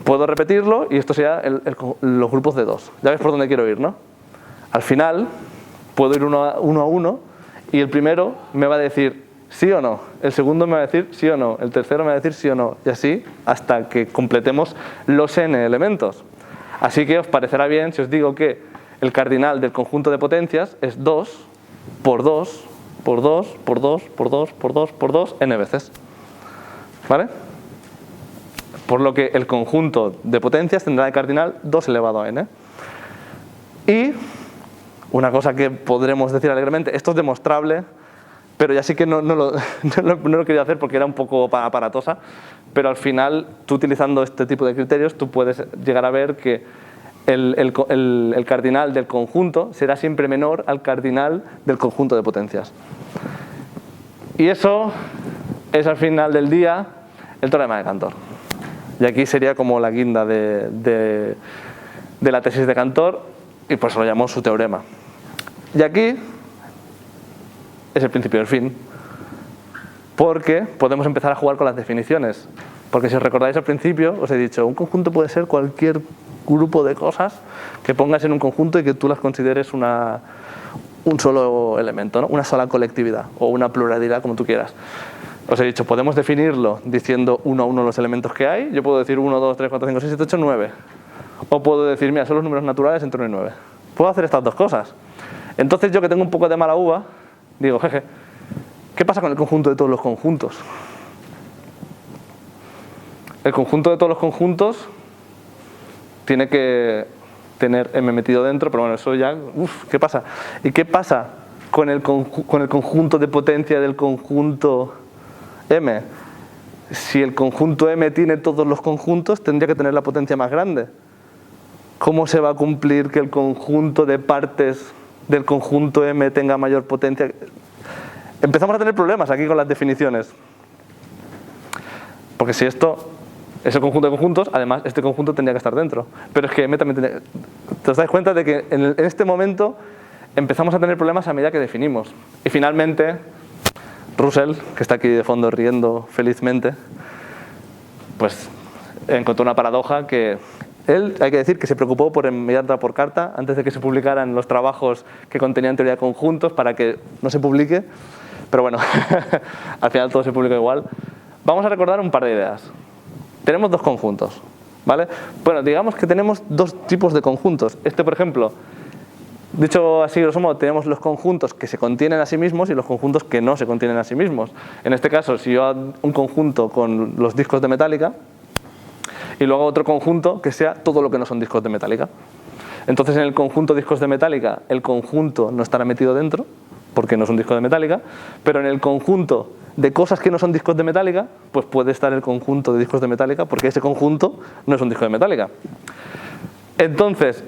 Puedo repetirlo y esto sería los grupos de 2. Ya ves por dónde quiero ir, ¿no? Al final, puedo ir uno a uno y el primero me va a decir sí o no, el segundo me va a decir sí o no, el tercero me va a decir sí o no, y así hasta que completemos los n elementos. Así que os parecerá bien si os digo que el cardinal del conjunto de potencias es 2 por 2 por 2 por 2 por 2 por 2 por 2 n veces. ¿Vale? Por lo que el conjunto de potencias tendrá de cardinal 2 elevado a n. Y una cosa que podremos decir alegremente, esto es demostrable, pero ya sí que no lo quería hacer porque era un poco aparatosa, pero al final, tú utilizando este tipo de criterios, tú puedes llegar a ver que el cardinal del conjunto será siempre menor al cardinal del conjunto de potencias. Y eso es al final del día el teorema de Cantor. Y aquí sería como la guinda de la tesis de Cantor, y por eso lo llamó su teorema. Y aquí es el principio del fin, porque podemos empezar a jugar con las definiciones. Porque si os recordáis al principio, os he dicho, un conjunto puede ser cualquier grupo de cosas que pongas en un conjunto y que tú las consideres un solo elemento, ¿no? Una sola colectividad o una pluralidad, como tú quieras. Os he dicho, podemos definirlo diciendo uno a uno los elementos que hay. Yo puedo decir 1, 2, 3, 4, 5, 6, 7, 8, 9. O puedo decir, mira, son los números naturales entre 1 y 9. Puedo hacer estas dos cosas. Entonces yo, que tengo un poco de mala uva, digo, jeje, ¿qué pasa con el conjunto de todos los conjuntos? El conjunto de todos los conjuntos tiene que tener m metido dentro, pero bueno, eso ya, ¿qué pasa? ¿Y qué pasa con el conjunto de potencia del conjunto m? Si el conjunto m tiene todos los conjuntos, tendría que tener la potencia más grande. ¿Cómo se va a cumplir que el conjunto de partes del conjunto m tenga mayor potencia? Empezamos a tener problemas aquí con las definiciones. Porque si esto es el conjunto de conjuntos, además este conjunto tendría que estar dentro. Pero es que m también tendría... ¿Te os dais cuenta de que en este momento empezamos a tener problemas a medida que definimos? Y finalmente, Russell, que está aquí de fondo riendo felizmente, pues encontró una paradoja que él, hay que decir, que se preocupó por enviarla por carta antes de que se publicaran los trabajos que contenían teoría de conjuntos para que no se publique. Pero bueno, al final todo se publica igual. Vamos a recordar un par de ideas. Tenemos dos conjuntos, ¿vale? Bueno, digamos que tenemos dos tipos de conjuntos. Por ejemplo, dicho así grosso modo, tenemos los conjuntos que se contienen a sí mismos y los conjuntos que no se contienen a sí mismos. En este caso, si yo hago un conjunto con los discos de Metallica y luego otro conjunto que sea todo lo que no son discos de Metallica. Entonces, en el conjunto discos de Metallica, el conjunto no estará metido dentro, porque no es un disco de Metallica, pero en el conjunto de cosas que no son discos de Metallica, pues puede estar el conjunto de discos de Metallica, porque ese conjunto no es un disco de Metallica. Entonces,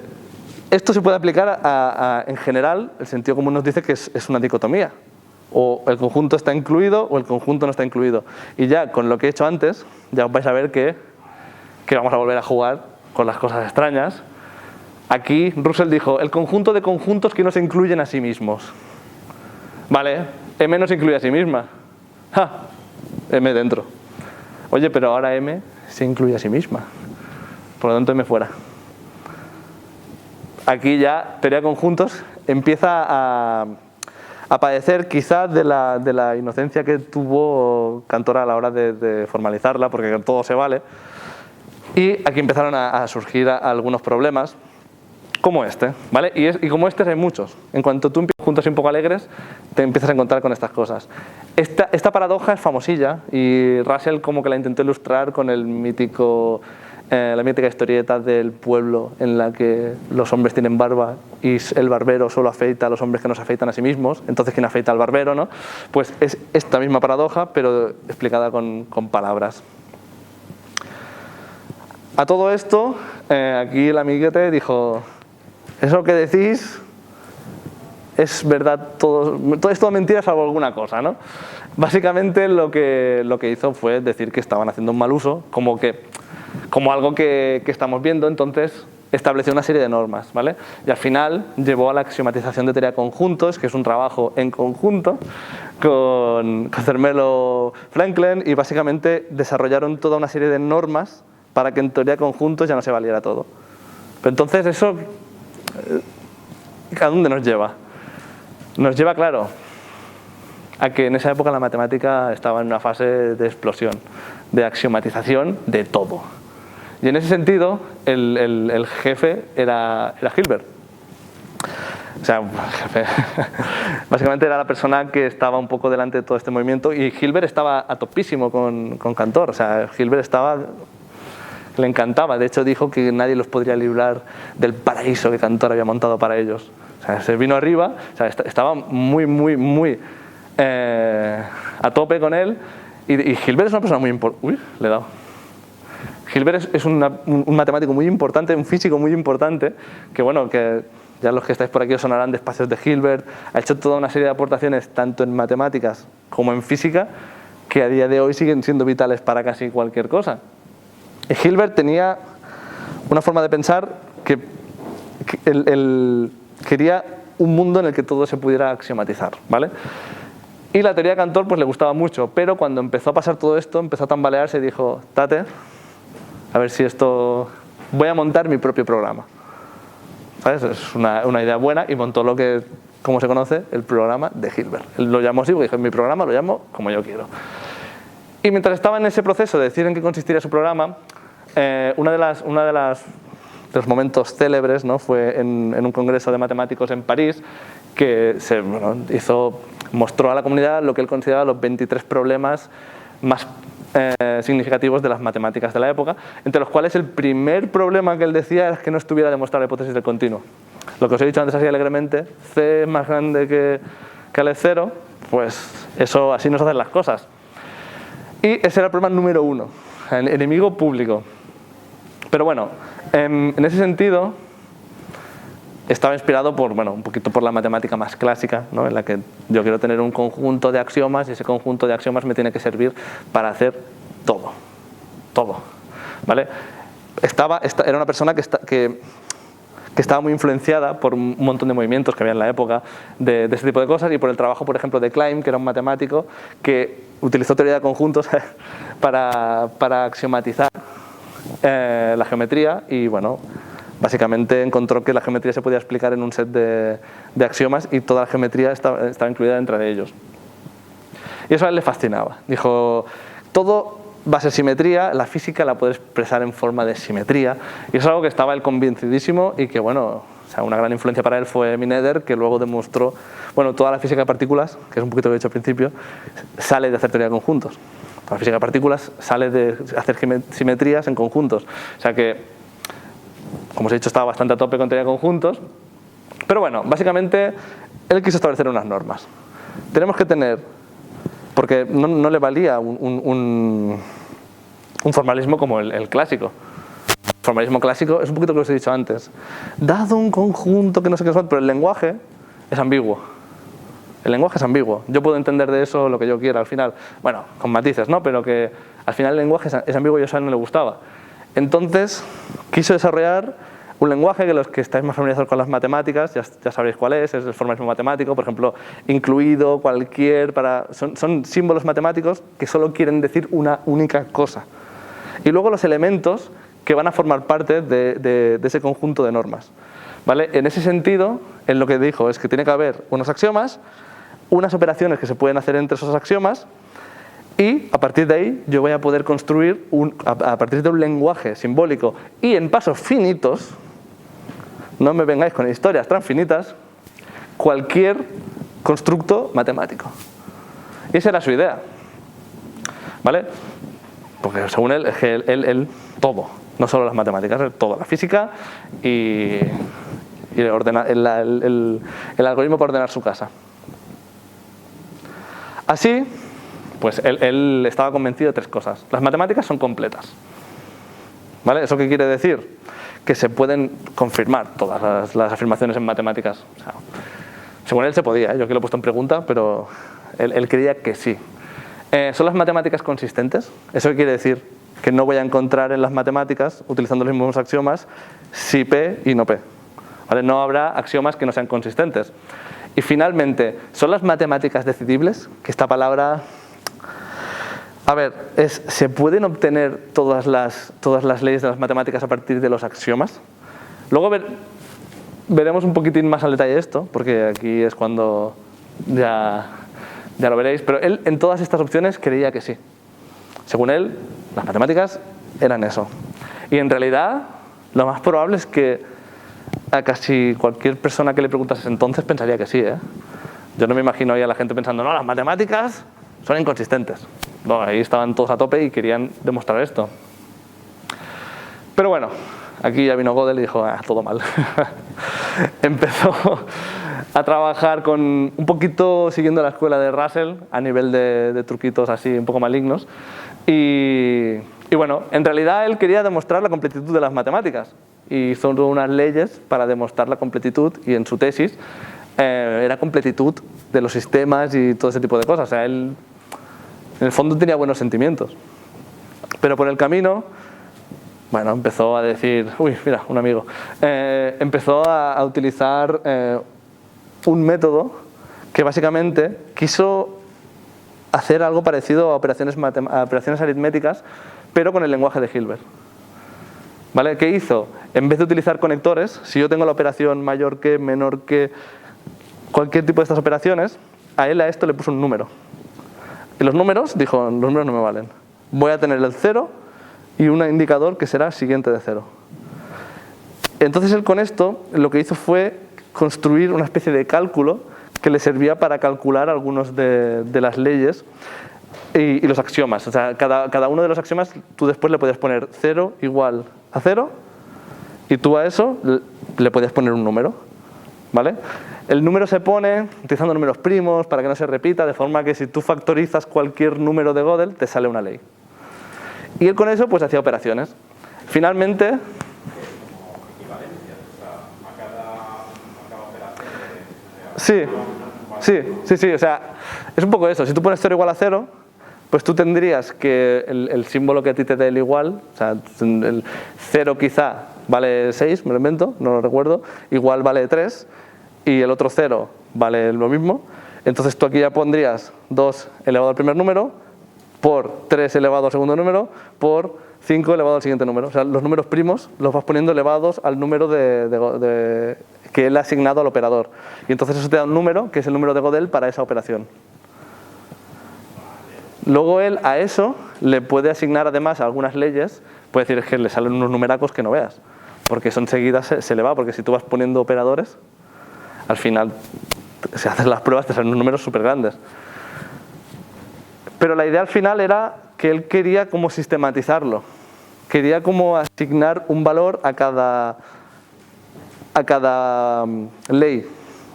esto se puede aplicar en general, el sentido común nos dice que es una dicotomía. O el conjunto está incluido o el conjunto no está incluido. Y ya con lo que he hecho antes, ya vais a ver que vamos a volver a jugar con las cosas extrañas. Aquí Russell dijo, el conjunto de conjuntos que no se incluyen a sí mismos. Vale, M no se incluye a sí misma. ¡Ja! M dentro. Oye, pero ahora M se incluye a sí misma. Por lo tanto, M fuera. Aquí ya teoría de conjuntos empieza a padecer quizás de la inocencia que tuvo Cantor a la hora de formalizarla, porque todo se vale. Y aquí empezaron a surgir algunos problemas, como este, ¿vale? Y como este hay muchos. En cuanto tú empiezas juntos y un poco alegres, te empiezas a encontrar con estas cosas. Esta paradoja es famosilla y Russell como que la intentó ilustrar con el mítico, la mítica historieta del pueblo en la que los hombres tienen barba y el barbero solo afeita a los hombres que no se afeitan a sí mismos. Entonces, ¿quién afeita al barbero, no? Pues es esta misma paradoja, pero explicada con palabras. A todo esto, aquí el amiguete dijo: eso que decís es verdad, todo es toda mentira salvo alguna cosa, ¿no? Básicamente lo que hizo fue decir que estaban haciendo un mal uso, como algo que estamos viendo. Entonces estableció una serie de normas, ¿vale? Y al final llevó a la axiomatización de teoría de conjuntos, que es un trabajo en conjunto con Zermelo Franklin, y básicamente desarrollaron toda una serie de normas para que en teoría de conjuntos ya no se valiera todo. Pero entonces eso, ¿a dónde nos lleva? Nos lleva, claro, a que en esa época la matemática estaba en una fase de explosión, de axiomatización de todo. Y en ese sentido, el jefe era Hilbert. O sea, jefe, básicamente era la persona que estaba un poco delante de todo este movimiento, y Hilbert estaba a topísimo con Cantor. O sea, Hilbert le encantaba. De hecho, dijo que nadie los podría librar del paraíso que Cantor había montado para ellos. O sea, se vino arriba, o sea, estaba muy a tope con él. Y Hilbert es una persona muy importante. Uy, le he dado. Hilbert es un matemático muy importante, un físico muy importante, que bueno, que ya los que estáis por aquí os sonarán de espacios de Hilbert. Ha hecho toda una serie de aportaciones tanto en matemáticas como en física, que a día de hoy siguen siendo vitales para casi cualquier cosa. Y Hilbert tenía una forma de pensar que él quería un mundo en el que todo se pudiera axiomatizar, ¿vale? Y la teoría de Cantor pues le gustaba mucho, pero cuando empezó a pasar todo esto, empezó a tambalearse y dijo: Tate, a ver si esto... voy a montar mi propio programa. ¿Sabes? Es una idea buena, y montó lo que, como se conoce, el programa de Hilbert. Él lo llamó así, porque dije: mi programa lo llamo como yo quiero. Y mientras estaba en ese proceso de decir en qué consistiría su programa, uno de los momentos célebres, ¿no?, fue en un congreso de matemáticos en París, que mostró a la comunidad lo que él consideraba los 23 problemas más significativos de las matemáticas de la época, entre los cuales el primer problema que él decía era que no estuviera demostrada la hipótesis del continuo. Lo que os he dicho antes así alegremente, C es más grande que L0, pues eso, así nos hacen las cosas. Y ese era el problema número 1, el enemigo público. Pero bueno, en ese sentido estaba inspirado un poquito por la matemática más clásica, ¿no?, en la que yo quiero tener un conjunto de axiomas, y ese conjunto de axiomas me tiene que servir para hacer todo, ¿vale? Era una persona que estaba muy influenciada por un montón de movimientos que había en la época de este tipo de cosas, y por el trabajo, por ejemplo, de Klein, que era un matemático que utilizó teoría de conjuntos para axiomatizar la geometría, y bueno, básicamente encontró que la geometría se podía explicar en un set de axiomas, y toda la geometría estaba incluida dentro de ellos. Y eso a él le fascinaba. Dijo: todo va a ser simetría, la física la puede expresar en forma de simetría. Y eso es algo que estaba él convencidísimo, y que bueno, o sea, una gran influencia para él fue Mineder, que luego demostró, toda la física de partículas, que es un poquito lo que he dicho al principio, sale de hacer teoría de conjuntos. La física de partículas sale de hacer simetrías en conjuntos. O sea que, como os he dicho, estaba bastante a tope con teoría de conjuntos. Pero bueno, básicamente él quiso establecer unas normas. Tenemos que tener, porque no le valía un formalismo como el clásico. El formalismo clásico es un poquito lo que os he dicho antes. Dado un conjunto que no sé qué es, pero el lenguaje es ambiguo. El lenguaje es ambiguo. Yo puedo entender de eso lo que yo quiera al final. Bueno, con matices, ¿no? Pero que al final el lenguaje es ambiguo, y eso a él no le gustaba. Entonces quiso desarrollar Un lenguaje que los que estáis más familiarizados con las matemáticas ya sabréis cuál es el formalismo matemático, por ejemplo, incluido, cualquier, son símbolos matemáticos que solo quieren decir una única cosa. Y luego los elementos que van a formar parte de ese conjunto de normas. ¿Vale? En ese sentido, en lo que dijo es que tiene que haber unos axiomas, unas operaciones que se pueden hacer entre esos axiomas, y a partir de ahí yo voy a poder construir, a partir de un lenguaje simbólico y en pasos finitos, no me vengáis con historias tan finitas, cualquier constructo matemático. Y esa era su idea. ¿Vale? Porque según él, es que él todo, no solo las matemáticas, todo, la física y el algoritmo para ordenar su casa. Así, pues él estaba convencido de tres cosas. Las matemáticas son completas. ¿Vale? ¿Eso qué quiere decir? Que se pueden confirmar todas las afirmaciones en matemáticas. O sea, según él se podía, yo aquí lo he puesto en pregunta, pero él creía que sí. ¿Son las matemáticas consistentes? ¿Eso qué quiere decir? Que no voy a encontrar en las matemáticas, utilizando los mismos axiomas, si P y no P. ¿Vale? No habrá axiomas que no sean consistentes. Y finalmente, ¿son las matemáticas decidibles? Que esta palabra... A ver, ¿se pueden obtener todas las leyes de las matemáticas a partir de los axiomas? Luego veremos un poquitín más al detalle esto, porque aquí es cuando ya lo veréis. Pero él en todas estas opciones creía que sí. Según él, las matemáticas eran eso. Y en realidad, lo más probable es que a casi cualquier persona que le preguntases entonces pensaría que sí, ¿eh? Yo no me imagino ahí a la gente pensando, no, las matemáticas son inconsistentes. No, ahí estaban todos a tope y querían demostrar esto. Pero bueno, aquí ya vino Gödel y dijo, todo mal. Empezó a trabajar con un poquito siguiendo la escuela de Russell a nivel de truquitos así un poco malignos. Y bueno, en realidad él quería demostrar la completitud de las matemáticas. Y son unas leyes para demostrar la completitud, y en su tesis era completitud de los sistemas y todo ese tipo de cosas. O sea, él en el fondo tenía buenos sentimientos. Pero por el camino, bueno, empezó a decir, uy, mira, un amigo, empezó a utilizar un método que básicamente quiso hacer algo parecido a operaciones aritméticas, pero con el lenguaje de Hilbert. ¿Vale? ¿Qué hizo? En vez de utilizar conectores, si yo tengo la operación mayor que, menor que, cualquier tipo de estas operaciones, a esto le puso un número. Y los números, dijo, los números no me valen. Voy a tener el 0 y un indicador que será siguiente de 0. Entonces él con esto lo que hizo fue construir una especie de cálculo que le servía para calcular algunos de las leyes y los axiomas. O sea, cada uno de los axiomas tú después le podías poner 0 igual a 0 y tú a eso le podías poner un número. ¿Vale? El número se pone utilizando números primos para que no se repita, de forma que si tú factorizas cualquier número de Gödel te sale una ley. Y él con eso pues hacía operaciones. Finalmente... Sí, o sea, es un poco eso. Si tú pones 0 igual a 0, pues tú tendrías que el símbolo que a ti te dé el igual, o sea, el 0 quizá vale 6, me lo invento, no lo recuerdo, igual vale 3, y el otro 0 vale lo mismo. Entonces tú aquí ya pondrías 2 elevado al primer número, por 3 elevado al segundo número, por 5 elevado al siguiente número. O sea, los números primos los vas poniendo elevados al número que él ha asignado al operador. Y entonces eso te da un número, que es el número de Gödel para esa operación. Luego él a eso le puede asignar además algunas leyes. Puede decir, es que le salen unos numeracos que no veas, porque eso enseguida se le va, porque si tú vas poniendo operadores, al final, si haces las pruebas te salen unos números súper grandes. Pero la idea al final era que él quería como sistematizarlo. Quería como asignar un valor a cada ley,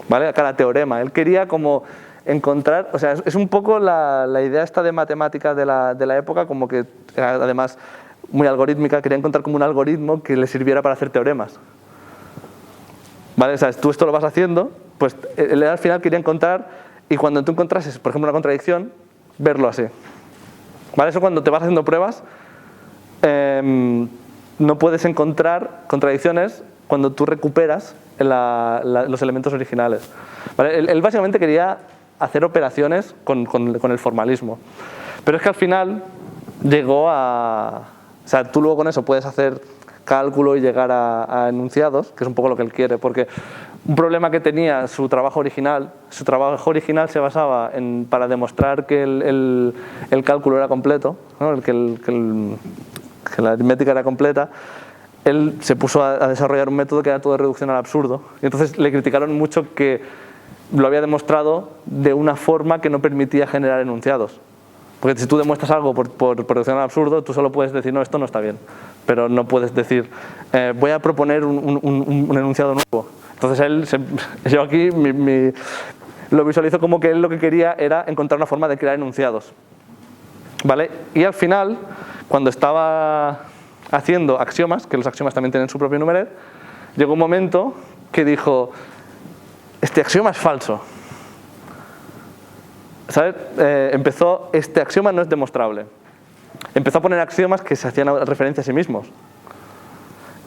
¿vale? A cada teorema. Él quería como encontrar, o sea, es un poco la idea esta de matemática de la época, como que además muy algorítmica, quería encontrar como un algoritmo que le sirviera para hacer teoremas. ¿Vale? O sea, tú esto lo vas haciendo, pues él al final quería encontrar, y cuando tú encontrases, por ejemplo, una contradicción, verlo así. ¿Vale? Eso cuando te vas haciendo pruebas, no puedes encontrar contradicciones cuando tú recuperas los elementos originales. ¿Vale? Él básicamente quería hacer operaciones con el formalismo. Pero es que al final llegó a... O sea, tú luego con eso puedes hacer cálculo y llegar a enunciados, que es un poco lo que él quiere, porque un problema que tenía su trabajo original se basaba para demostrar que el cálculo era completo, ¿no? que la aritmética era completa. Él se puso a desarrollar un método que era todo de reducción al absurdo, y entonces le criticaron mucho que lo había demostrado de una forma que no permitía generar enunciados. Porque si tú demuestras algo por reducción al absurdo, tú solo puedes decir, no, esto no está bien. Pero no puedes decir, voy a proponer un enunciado nuevo. Entonces yo aquí lo visualizo como que él lo que quería era encontrar una forma de crear enunciados. ¿Vale? Y al final, cuando estaba haciendo axiomas, que los axiomas también tienen su propio numeret, llegó un momento que dijo, este axioma es falso. ¿Sabes? Este axioma no es demostrable. Empezó a poner axiomas que se hacían referencia a sí mismos.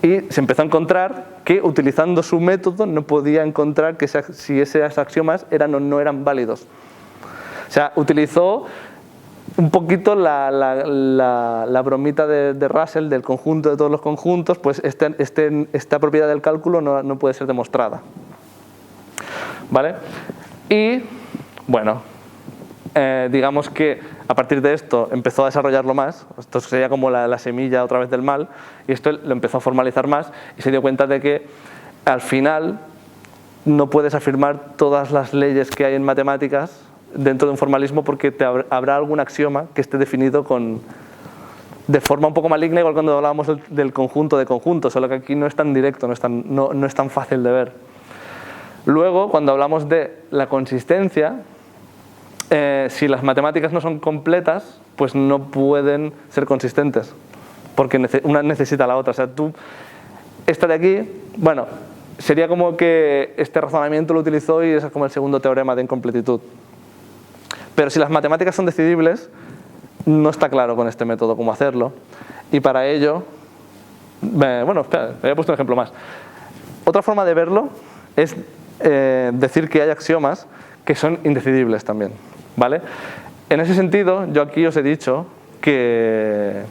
Y se empezó a encontrar que utilizando su método no podía encontrar que si esos axiomas eran o no eran válidos. O sea, utilizó un poquito la bromita de Russell, del conjunto de todos los conjuntos, pues esta propiedad del cálculo no puede ser demostrada. ¿Vale? Y, bueno, digamos que a partir de esto empezó a desarrollarlo más. Esto sería como la semilla otra vez del mal, y esto lo empezó a formalizar más y se dio cuenta de que al final no puedes afirmar todas las leyes que hay en matemáticas dentro de un formalismo, porque habrá algún axioma que esté definido de forma un poco maligna, igual cuando hablábamos del conjunto de conjuntos, solo que aquí no es tan directo, no es tan fácil de ver. Luego, cuando hablamos de la consistencia, si las matemáticas no son completas, pues no pueden ser consistentes, porque una necesita a la otra. O sea, esta de aquí, bueno, sería como que este razonamiento lo utilizó y es como el segundo teorema de incompletitud. Pero si las matemáticas son decidibles, no está claro con este método cómo hacerlo. Y para ello, bueno, espera, he puesto un ejemplo más. Otra forma de verlo es decir que hay axiomas que son indecidibles también. ¿Vale? En ese sentido, yo aquí os he dicho que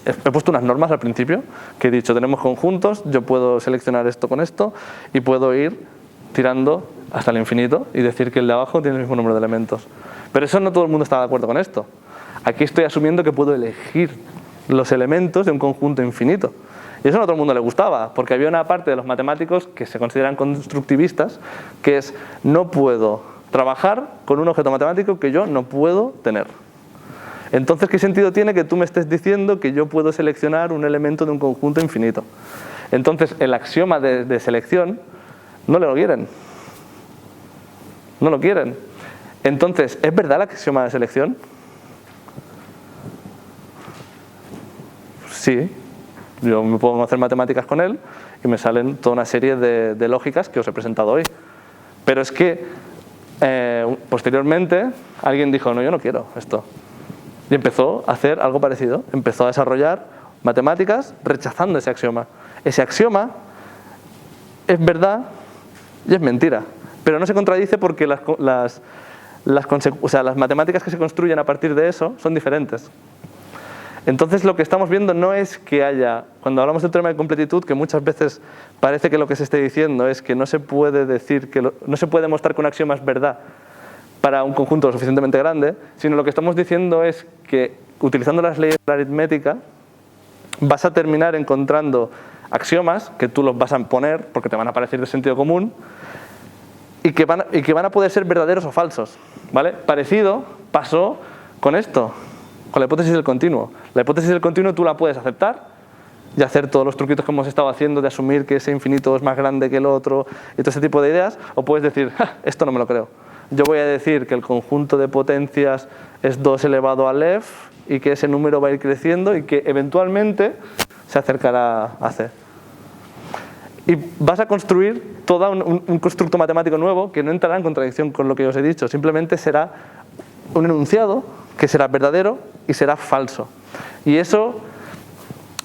he puesto unas normas al principio, que he dicho, tenemos conjuntos, yo puedo seleccionar esto con esto y puedo ir tirando hasta el infinito y decir que el de abajo tiene el mismo número de elementos. Pero eso no todo el mundo está de acuerdo con esto. Aquí estoy asumiendo que puedo elegir los elementos de un conjunto infinito. Y eso no a todo el mundo le gustaba, porque había una parte de los matemáticos que se consideran constructivistas, que es, no puedo trabajar con un objeto matemático que yo no puedo tener. Entonces, ¿qué sentido tiene que tú me estés diciendo que yo puedo seleccionar un elemento de un conjunto infinito? Entonces, el axioma de selección no lo quieren. No lo quieren. Entonces, ¿es verdad el axioma de selección? Sí. Yo me puedo hacer matemáticas con él y me salen toda una serie de lógicas que os he presentado hoy. Pero es que posteriormente alguien dijo, no, yo no quiero esto. Y empezó a hacer algo parecido. Empezó a desarrollar matemáticas rechazando ese axioma. Ese axioma es verdad y es mentira. Pero no se contradice porque las matemáticas que se construyen a partir de eso son diferentes. Entonces lo que estamos viendo no es que haya, cuando hablamos del teorema de completitud, que muchas veces parece que lo que se esté diciendo es que no se puede decir no se puede demostrar que un axioma es verdad para un conjunto lo suficientemente grande, sino lo que estamos diciendo es que utilizando las leyes de la aritmética vas a terminar encontrando axiomas que tú los vas a poner porque te van a parecer de sentido común y que van a poder ser verdaderos o falsos, ¿vale? Parecido pasó con esto, con la hipótesis del continuo. La hipótesis del continuo tú la puedes aceptar y hacer todos los truquitos que hemos estado haciendo de asumir que ese infinito es más grande que el otro y todo ese tipo de ideas, o puedes decir, esto no me lo creo. Yo voy a decir que el conjunto de potencias es 2 elevado al f y que ese número va a ir creciendo y que eventualmente se acercará a c. Y vas a construir todo un constructo matemático nuevo que no entrará en contradicción con lo que os he dicho, simplemente será un enunciado que será verdadero y será falso. Y eso,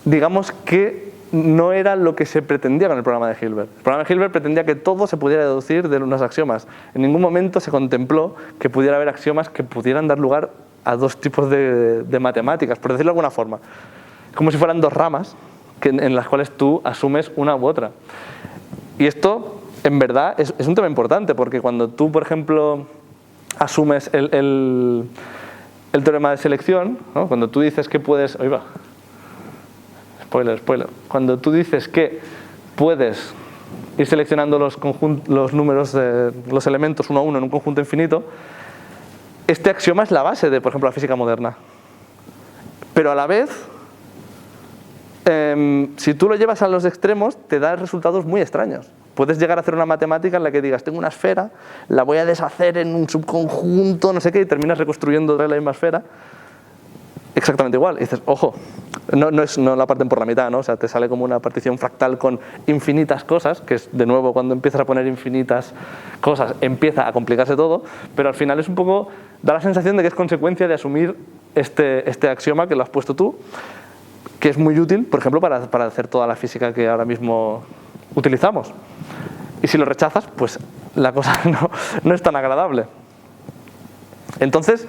digamos que no era lo que se pretendía con el programa de Hilbert. El programa de Hilbert pretendía que todo se pudiera deducir de unos axiomas. En ningún momento se contempló que pudiera haber axiomas que pudieran dar lugar a dos tipos de matemáticas, por decirlo de alguna forma. Como si fueran dos ramas en las cuales tú asumes una u otra. Y esto, en verdad, es un tema importante, porque cuando tú, por ejemplo, asumes el teorema de selección, ¿no? Cuando tú dices que puedes... Ahí va. Spoiler. Cuando tú dices que puedes ir seleccionando los números, los elementos uno a uno en un conjunto infinito, este axioma es la base de, por ejemplo, la física moderna. Pero a la vez, si tú lo llevas a los extremos, te da resultados muy extraños. Puedes llegar a hacer una matemática en la que digas, tengo una esfera, la voy a deshacer en un subconjunto, no sé qué, y terminas reconstruyendo la misma esfera exactamente igual. Y dices, ojo, no la parten por la mitad, ¿no? O sea, te sale como una partición fractal con infinitas cosas, que es, de nuevo, cuando empiezas a poner infinitas cosas, empieza a complicarse todo, pero al final es un poco, da la sensación de que es consecuencia de asumir este axioma que lo has puesto tú, que es muy útil, por ejemplo, para hacer toda la física que ahora mismo utilizamos. Y si lo rechazas, pues la cosa no es tan agradable. Entonces,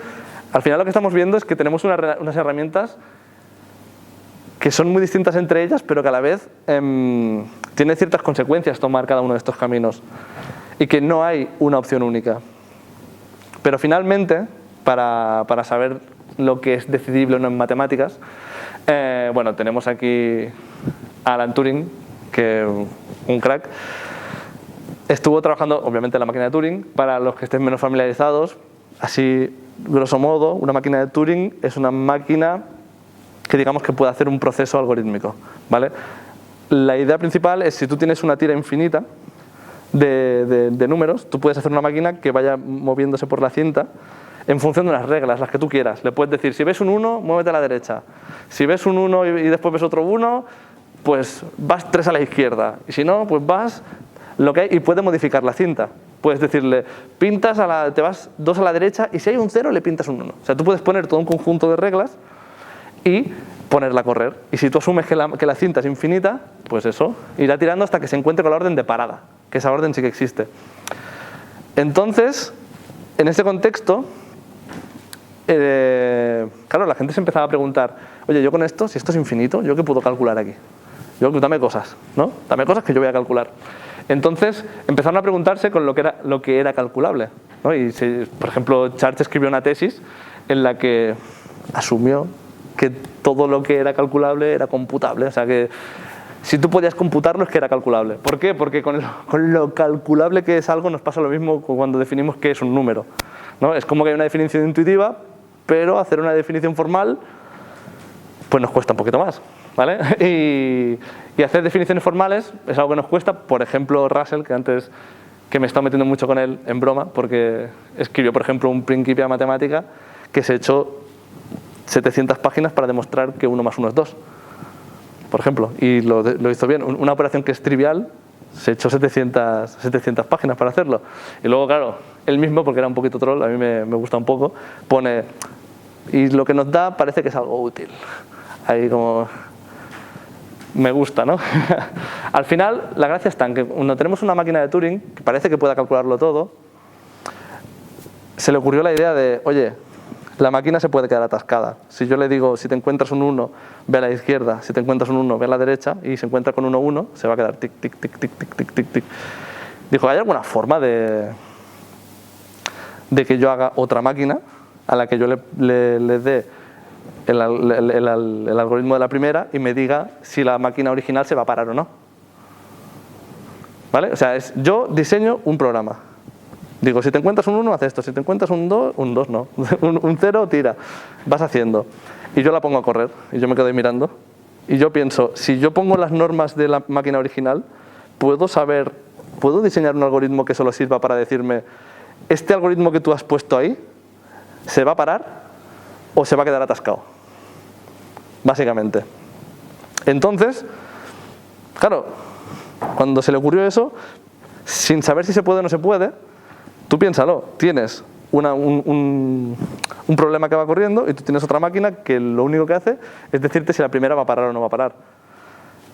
al final lo que estamos viendo es que tenemos unas herramientas que son muy distintas entre ellas, pero que a la vez tiene ciertas consecuencias tomar cada uno de estos caminos. Y que no hay una opción única. Pero finalmente, para saber lo que es decidible o no en matemáticas, bueno, tenemos aquí a Alan Turing, que un crack. Estuvo trabajando, obviamente, en la máquina de Turing. Para los que estén menos familiarizados, así, grosso modo, una máquina de Turing es una máquina que digamos que puede hacer un proceso algorítmico, ¿vale? La idea principal es, si tú tienes una tira infinita de números, tú puedes hacer una máquina que vaya moviéndose por la cinta en función de unas reglas, las que tú quieras. Le puedes decir, si ves un 1, muévete a la derecha. Si ves un 1 y después ves otro 1, pues vas 3 a la izquierda. Y si no, pues vas lo que hay, y puede modificar la cinta. Puedes decirle, te vas 2 a la derecha, y si hay un 0 le pintas un 1. O sea, tú puedes poner todo un conjunto de reglas y ponerla a correr. Y si tú asumes que la cinta es infinita, pues eso, irá tirando hasta que se encuentre con la orden de parada, que esa orden sí que existe. Entonces, en ese contexto, claro, la gente se empezaba a preguntar, oye, yo con esto, si esto es infinito, ¿yo qué puedo calcular aquí? Dame cosas, ¿no? Dame cosas que yo voy a calcular. Entonces empezaron a preguntarse con lo que era calculable, ¿no? Y por ejemplo, Church escribió una tesis en la que asumió que todo lo que era calculable era computable. O sea, que si tú podías computarlo es que era calculable. ¿Por qué? Porque con lo calculable que es algo nos pasa lo mismo cuando definimos qué es un número, ¿no? Es como que hay una definición intuitiva, pero hacer una definición formal pues nos cuesta un poquito más, ¿vale? Y hacer definiciones formales es algo que nos cuesta. Por ejemplo, Russell, que me he estado metiendo mucho con él en broma, porque escribió, por ejemplo, un principio de matemática que se echó 700 páginas para demostrar que 1 más 1 es 2, por ejemplo, y lo hizo bien. Una operación que es trivial se echó 700 páginas para hacerlo. Y luego, claro, él mismo, porque era un poquito troll, a mí me gusta un poco, pone, y lo que nos da parece que es algo útil. Ahí como... me gusta, ¿no? Al final, la gracia está en que cuando tenemos una máquina de Turing, que parece que pueda calcularlo todo, se le ocurrió la idea de, oye, la máquina se puede quedar atascada. Si yo le digo, si te encuentras un 1, ve a la izquierda, si te encuentras un 1, ve a la derecha, y se encuentra con 1, 1, se va a quedar tic, tic, tic, tic, tic, tic, tic, tic. Dijo, ¿hay alguna forma de que yo haga otra máquina a la que yo le dé el algoritmo de la primera y me diga si la máquina original se va a parar o no? ¿Vale? O sea, yo diseño un programa. Digo, si te encuentras un 1, haz esto. Si te encuentras un 2 no. Un 0, tira. Vas haciendo. Y yo la pongo a correr. Y yo me quedo ahí mirando. Y yo pienso, si yo pongo las normas de la máquina original, ¿puedo diseñar un algoritmo que solo sirva para decirme, este algoritmo que tú has puesto ahí, ¿se va a parar o se va a quedar atascado? Básicamente. Entonces, claro, cuando se le ocurrió eso, sin saber si se puede o no se puede, tú piénsalo, tienes un problema que va corriendo y tú tienes otra máquina que lo único que hace es decirte si la primera va a parar o no va a parar.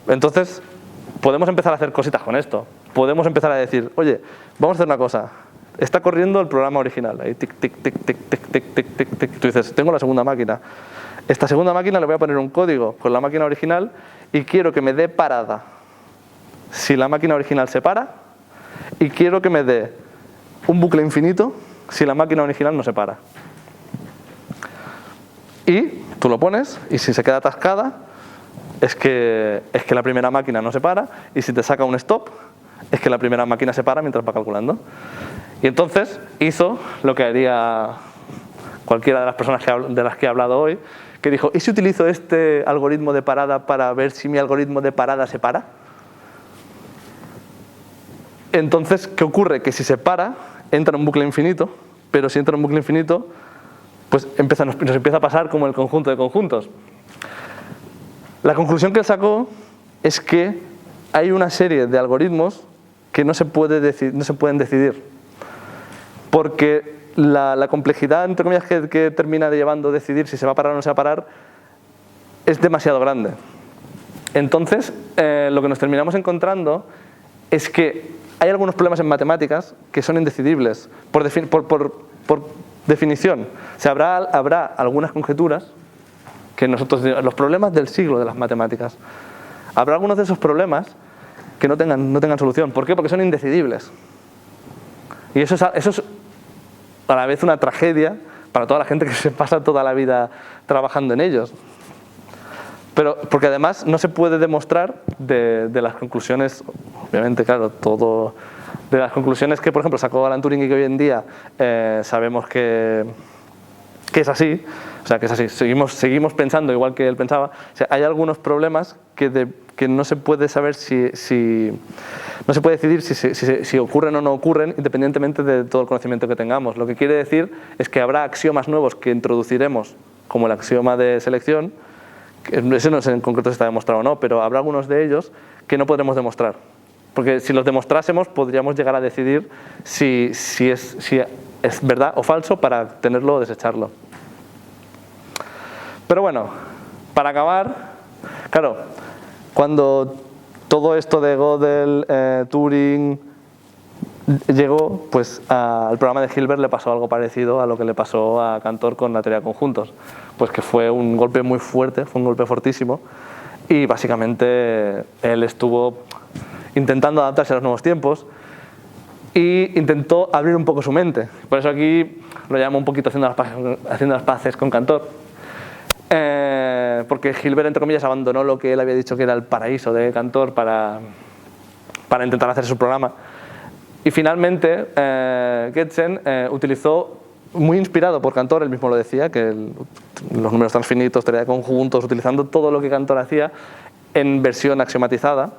Entonces, podemos empezar a hacer cositas con esto. Podemos empezar a decir, oye, vamos a hacer una cosa. Está corriendo el programa original. Ahí, tic, tic, tic, tic, tic, tic, tic, tic, tic. Tú dices, tengo la segunda máquina. Esta segunda máquina le voy a poner un código con la máquina original y quiero que me dé parada si la máquina original se para, y quiero que me dé un bucle infinito si la máquina original no se para. Y tú lo pones, y si se queda atascada, es que la primera máquina no se para, y si te saca un stop, es que la primera máquina se para mientras va calculando. Y entonces hizo lo que haría cualquiera de las personas de las que he hablado hoy, que dijo, ¿y si utilizo este algoritmo de parada para ver si mi algoritmo de parada se para? Entonces, ¿qué ocurre? Que si se para, entra en un bucle infinito, pero si entra en un bucle infinito, pues nos empieza a pasar como el conjunto de conjuntos. La conclusión que él sacó es que hay una serie de algoritmos que no se pueden decidir, porque la complejidad, entre comillas, que termina de llevando a decidir si se va a parar o no se va a parar es demasiado grande. Entonces, lo que nos terminamos encontrando es que hay algunos problemas en matemáticas que son indecidibles por definición. O sea, habrá algunas conjeturas que los problemas del siglo de las matemáticas, habrá algunos de esos problemas que no tengan solución. ¿Por qué? Porque son indecidibles. Y eso es a la vez una tragedia para toda la gente que se pasa toda la vida trabajando en ellos. Pero porque además no se puede demostrar de las conclusiones, obviamente, claro, todo de las conclusiones que, por ejemplo, sacó Alan Turing y que hoy en día sabemos que es así, o sea, que es así, seguimos pensando igual que él pensaba. O sea, hay algunos problemas que no se puede saber no se puede decidir si ocurren o no ocurren, independientemente de todo el conocimiento que tengamos. Lo que quiere decir es que habrá axiomas nuevos que introduciremos, como el axioma de selección. Ese no sé en concreto si está demostrado o no, pero habrá algunos de ellos que no podremos demostrar. Porque si los demostrásemos, podríamos llegar a decidir si es verdad o falso para tenerlo o desecharlo. Pero bueno, para acabar, claro, cuando todo esto de Gödel, Turing llegó, pues al programa de Hilbert le pasó algo parecido a lo que le pasó a Cantor con la teoría de conjuntos. Pues que fue un golpe muy fuerte, fue un golpe fortísimo, y básicamente él estuvo intentando adaptarse a los nuevos tiempos y intentó abrir un poco su mente. Por eso aquí lo llamo un poquito haciendo las paces con Cantor. Porque Hilbert, entre comillas, abandonó lo que él había dicho que era el paraíso de Cantor para intentar hacer su programa. Y finalmente Getzen utilizó, muy inspirado por Cantor, él mismo lo decía, que los números transfinitos, teoría de conjuntos, utilizando todo lo que Cantor hacía en versión axiomatizada,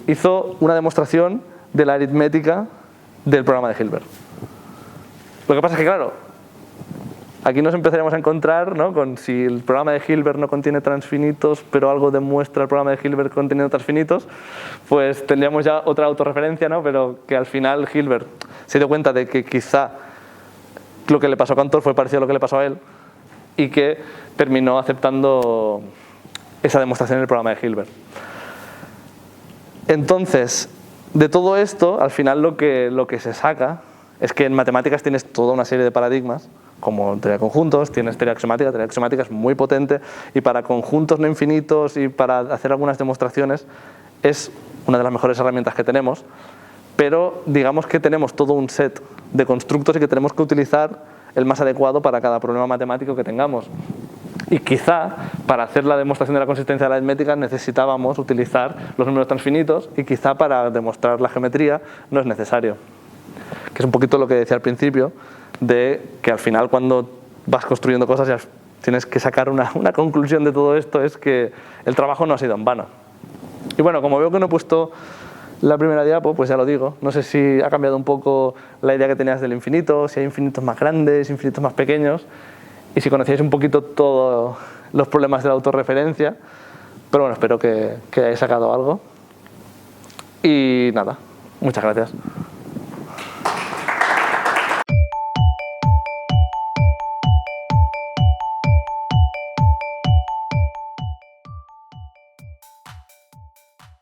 hizo una demostración de la aritmética del programa de Hilbert. Lo que pasa es que, claro, aquí nos empezaríamos a encontrar, ¿no?, con si el programa de Hilbert no contiene transfinitos, pero algo demuestra el programa de Hilbert conteniendo transfinitos, pues tendríamos ya otra autorreferencia, ¿no?, pero que al final Hilbert se dio cuenta de que quizá lo que le pasó a Cantor fue parecido a lo que le pasó a él y que terminó aceptando esa demostración en el programa de Hilbert. Entonces, de todo esto, al final lo que se saca es que en matemáticas tienes toda una serie de paradigmas, como teoría de conjuntos, tienes teoría axiomática es muy potente, y para conjuntos no infinitos y para hacer algunas demostraciones es una de las mejores herramientas que tenemos, pero digamos que tenemos todo un set de constructos y que tenemos que utilizar el más adecuado para cada problema matemático que tengamos. Y quizá para hacer la demostración de la consistencia de la aritmética necesitábamos utilizar los números transfinitos, y quizá para demostrar la geometría no es necesario. Que es un poquito lo que decía al principio, de que al final cuando vas construyendo cosas ya tienes que sacar una conclusión de todo esto, es que el trabajo no ha sido en vano. Y bueno, como veo que no he puesto la primera diapo, pues ya lo digo, no sé si ha cambiado un poco la idea que tenías del infinito, si hay infinitos más grandes, infinitos más pequeños, y si conocíais un poquito todos los problemas de la autorreferencia, pero bueno, espero que hayáis sacado algo. Y nada, muchas gracias.